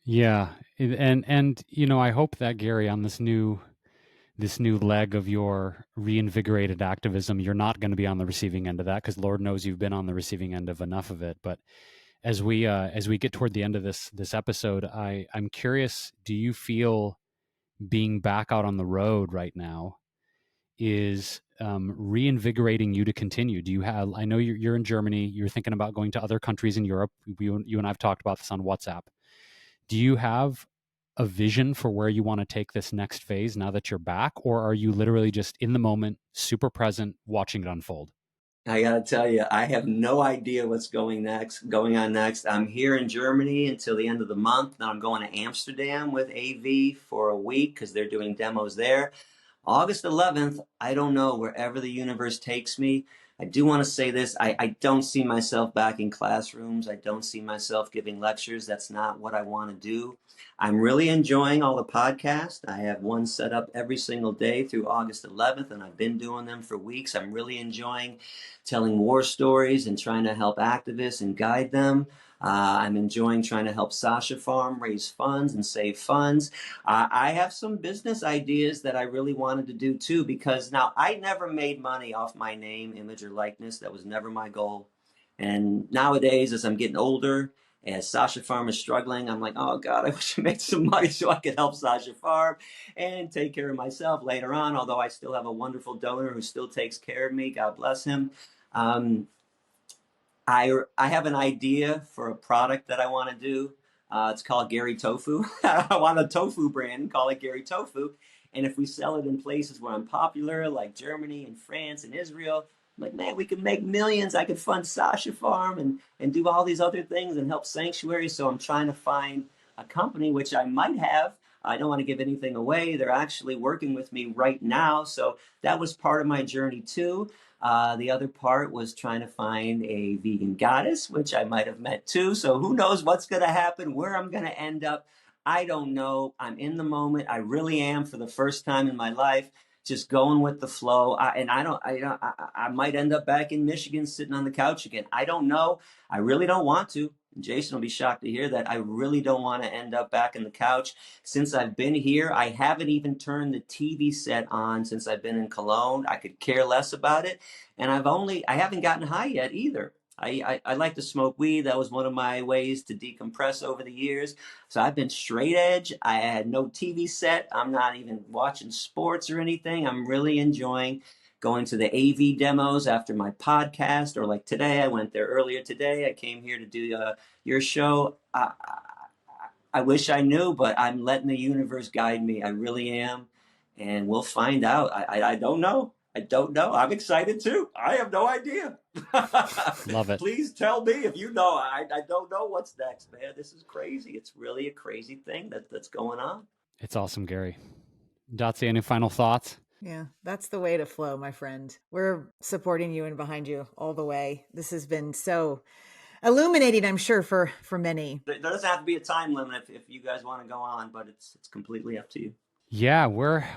Yeah, and I hope that, Gary, on this new leg of your reinvigorated activism, you're not going to be on the receiving end of that, because Lord knows you've been on the receiving end of enough of it. But as we get toward the end of this episode, I'm curious, do you feel being back out on the road right now is reinvigorating you to continue? Do you have, I know you're in Germany, you're thinking about going to other countries in Europe. You and I've talked about this on WhatsApp. Do you have a vision for where you want to take this next phase now that you're back, or are you literally just in the moment, super present, watching it unfold? I gotta tell you, I have no idea what's going on next. I'm here in Germany until the end of the month. Now I'm going to Amsterdam with AV for a week because they're doing demos there. August 11th, I don't know, wherever the universe takes me. I do want to say this. I don't see myself back in classrooms. I don't see myself giving lectures. That's not what I want to do. I'm really enjoying all the podcasts. I have one set up every single day through August 11th, and I've been doing them for weeks. I'm really enjoying telling war stories and trying to help activists and guide them. I'm enjoying trying to help Sasha Farm raise funds and save funds. I have some business ideas that I really wanted to do too, because now I never made money off my name, image, or likeness. That was never my goal. And nowadays, as I'm getting older, as Sasha Farm is struggling, I'm like, oh God, I wish I made some money so I could help Sasha Farm and take care of myself later on, although I still have a wonderful donor who still takes care of me. God bless him. I have an idea for a product that I want to do. It's called Gary Tofu. I want a tofu brand and call it Gary Tofu. And if we sell it in places where I'm popular, like Germany and France and Israel, I'm like, man, we could make millions. I could fund Sasha Farm and do all these other things and help sanctuaries. So I'm trying to find a company, which I might have. I don't want to give anything away. They're actually working with me right now. So that was part of my journey too. The other part was trying to find a vegan goddess, which I might have met too. So who knows what's going to happen, where I'm going to end up. I don't know. I'm in the moment. I really am, for the first time in my life, just going with the flow. I might end up back in Michigan sitting on the couch again. I don't know. I really don't want to. Jason will be shocked to hear that. I really don't want to end up back in the couch. Since I've been here, I haven't even turned the TV set on since I've been in Cologne. I could care less about it. And I haven't gotten high yet either. I like to smoke weed. That was one of my ways to decompress over the years. So I've been straight edge. I had no TV set. I'm not even watching sports or anything. I'm really enjoying going to the AV demos after my podcast, or like today, I went there earlier today. I came here to do your show. I wish I knew, but I'm letting the universe guide me. I really am. And we'll find out. I don't know. I don't know. I'm excited too. I have no idea. Love it. Please tell me if you know. I don't know what's next, man. This is crazy. It's really a crazy thing that's going on. It's awesome, Gary. Dotsie, any final thoughts? Yeah, that's the way to flow, my friend. We're supporting you and behind you all the way. This has been so illuminating, I'm sure, for many. There doesn't have to be a time limit if you guys want to go on, but it's completely up to you. Yeah,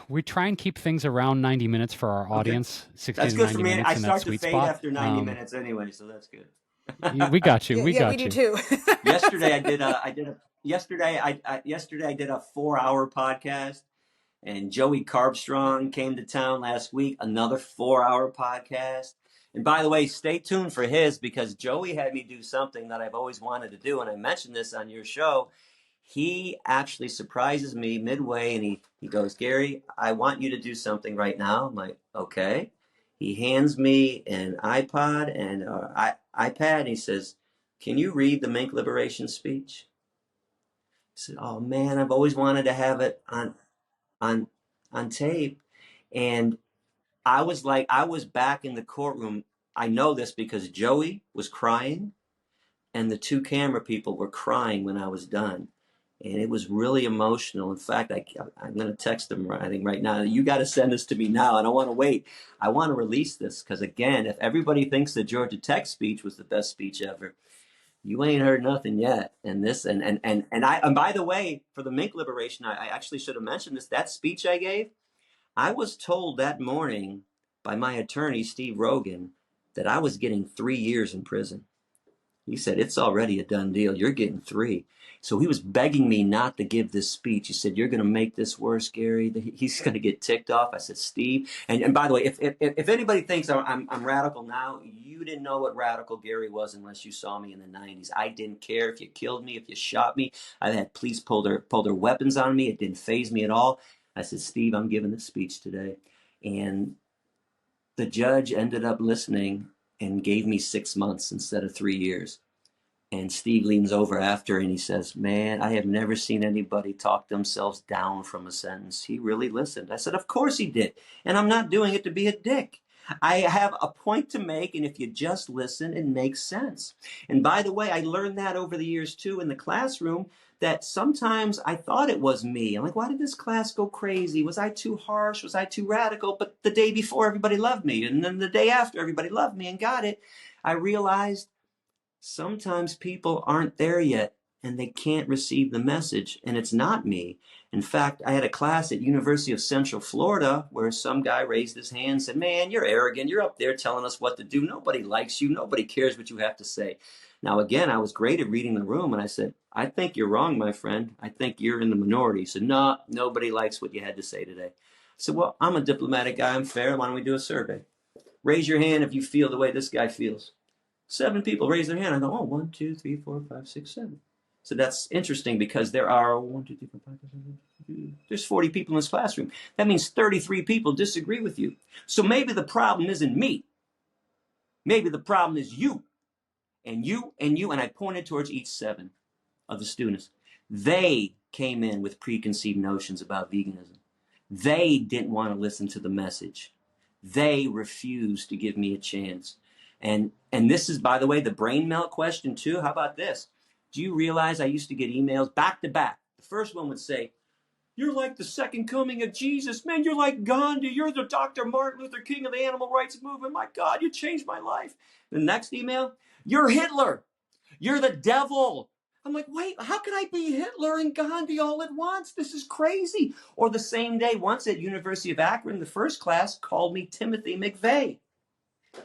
we try and keep things around 90 minutes for our audience. 60 That's to good 90 for me. minutes I in that start to sweet fade spot. after 90 minutes anyway, so that's good. We got you. Yeah, we got we you. do too. Yesterday I did a 4-hour podcast, and Joey Carbstrong came to town last week, another 4-hour podcast. And by the way, stay tuned for his, because Joey had me do something that I've always wanted to do, and I mentioned this on your show. He actually surprises me midway, and he goes, Gary, I want you to do something right now. I'm like, okay. He hands me an iPod and iPad, and he says, can you read the Mink liberation speech? I said, oh man, I've always wanted to have it on tape. And I was back in the courtroom. I know this because Joey was crying, and the 2 camera people were crying when I was done. And it was really emotional. In fact, I'm going to text them, I think, right now. You got to send this to me now. I don't want to wait. I want to release this because, again, if everybody thinks the Georgia Tech speech was the best speech ever, you ain't heard nothing yet. And this, and by the way, for the Mink liberation, I actually should have mentioned this. That speech I gave, I was told that morning by my attorney, Steve Rogan, that I was getting 3 years in prison. He said, it's already a done deal. You're getting 3. So he was begging me not to give this speech. He said, you're going to make this worse, Gary. He's going to get ticked off. I said, Steve. And by the way, if anybody thinks I'm radical now, you didn't know what radical Gary was unless you saw me in the 90s. I didn't care if you killed me, if you shot me. I had police pull their weapons on me. It didn't faze me at all. I said, Steve, I'm giving this speech today. And the judge ended up listening and gave me 6 months instead of 3 years. And Steve leans over after and he says, man, I have never seen anybody talk themselves down from a sentence. He really listened. I said, of course he did. And I'm not doing it to be a dick. I have a point to make, and if you just listen, it makes sense. And by the way, I learned that over the years too in the classroom, that sometimes I thought it was me. I'm like, why did this class go crazy? Was I too harsh? Was I too radical? But the day before, everybody loved me. And then the day after, everybody loved me and got it. I realized sometimes people aren't there yet and they can't receive the message, and it's not me. In fact, I had a class at University of Central Florida where some guy raised his hand and said, man, you're arrogant. You're up there telling us what to do. Nobody likes you. Nobody cares what you have to say. Now, again, I was great at reading the room, and I said, I think you're wrong, my friend. I think you're in the minority. He said, no, nobody likes what you had to say today. I said, well, I'm a diplomatic guy. I'm fair. Why don't we do a survey? Raise your hand if you feel the way this guy feels. 7 people raise their hand. I go, oh, 1, 2, 3, 4, 5, 6, 7. So that's interesting because there are 1, 2, 3, 4, 5, 6, 7, there's 40 people in this classroom. That means 33 people disagree with you. So maybe the problem isn't me. Maybe the problem is you. And you, and you. And I pointed towards each 7 of the students. They came in with preconceived notions about veganism. They didn't want to listen to the message. They refused to give me a chance. And this is, by the way, the brain melt question too. How about this? Do you realize I used to get emails back to back? The first one would say, you're like the second coming of Jesus. Man, you're like Gandhi. You're the Dr. Martin Luther King of the animal rights movement. My God, you changed my life. The next email, you're Hitler. You're the devil. I'm like, wait, how can I be Hitler and Gandhi all at once? This is crazy. Or the same day, once at University of Akron, the first class called me Timothy McVeigh.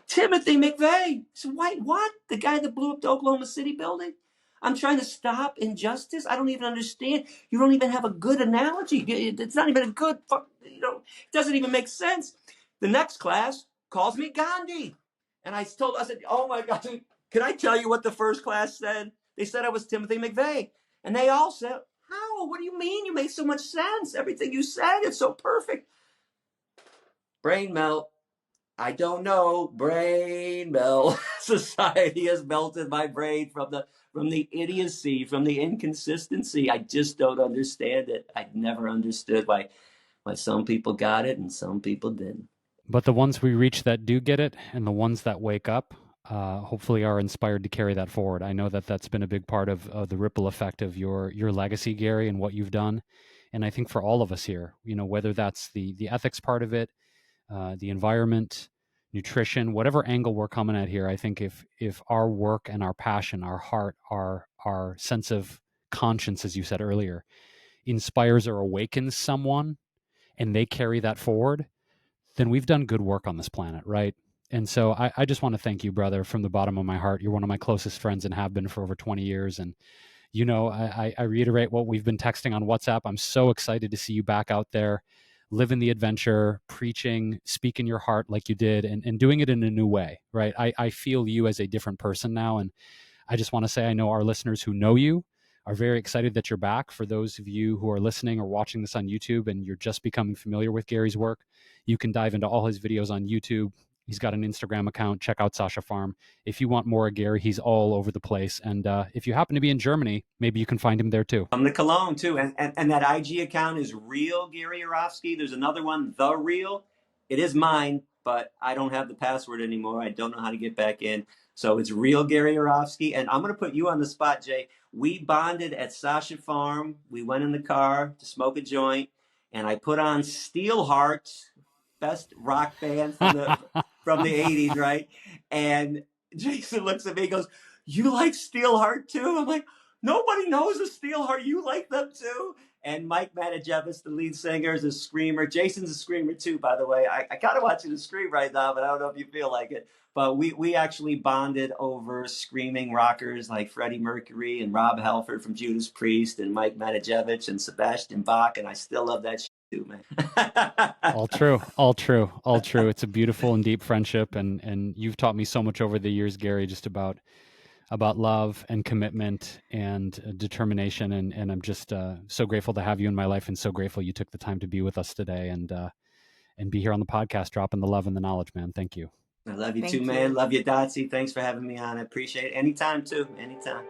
Timothy McVeigh. So wait, what? The guy that blew up the Oklahoma City building? I'm trying to stop injustice. I don't even understand. You don't even have a good analogy. It's not even a good, it doesn't even make sense. The next class calls me Gandhi. And I said, oh my God, can I tell you what the first class said? They said I was Timothy McVeigh. And they all said, how? What do you mean? You made so much sense. Everything you said, it's so perfect. Brain melt. I don't know. Brain melt. Society has melted my brain from the idiocy, from the inconsistency. I just don't understand it. I never understood why some people got it and some people didn't. But the ones we reach that do get it, and the ones that wake up, hopefully are inspired to carry that forward. I know that that's been a big part of the ripple effect of your legacy, Gary, and what you've done. And I think for all of us here, whether that's the ethics part of it, the environment, nutrition, whatever angle we're coming at here, I think if our work and our passion, our heart, our sense of conscience, as you said earlier, inspires or awakens someone, and they carry that forward, then we've done good work on this planet, right? And so I just want to thank you, brother, from the bottom of my heart. You're one of my closest friends and have been for over 20 years. And, I reiterate what we've been texting on WhatsApp. I'm so excited to see you back out there, living the adventure, preaching, speaking your heart like you did, and doing it in a new way, right? I feel you as a different person now. And I just want to say, I know our listeners who know you are very excited that you're back. For those of you who are listening or watching this on YouTube and you're just becoming familiar with Gary's work, you can dive into all his videos on YouTube. He's got an Instagram account. Check out Sasha Farm. If you want more of Gary, he's all over the place. And if you happen to be in Germany, maybe you can find him there too. I'm the Cologne too. And that IG account is real Gary Yourofsky. There's another one, The Real. It is mine, but I don't have the password anymore. I don't know how to get back in. So it's real Gary Yourofsky. And I'm going to put you on the spot, Jay. We bonded at Sasha Farm. We went in the car to smoke a joint, and I put on Steelheart, best rock band from the 80s, right? And Jason looks at me and goes, "You like Steelheart too?" I'm like, "Nobody knows a Steelheart. You like them too?" And Mike Manajevis, the lead singer, is a screamer. Jason's a screamer too, by the way. I kind of want you to scream right now, but I don't know if you feel like it. But we actually bonded over screaming rockers like Freddie Mercury and Rob Halford from Judas Priest and Mike Manajevic and Sebastian Bach, and I still love that shit too, man. All true, all true, all true. It's a beautiful and deep friendship, and you've taught me so much over the years, Gary, just about love and commitment and determination, and I'm just so grateful to have you in my life, and so grateful you took the time to be with us today and be here on the podcast, dropping the love and the knowledge, man. Thank you. I love you too, man. Love you, Dotsie. Thanks for having me on. I appreciate it. Anytime too. Anytime.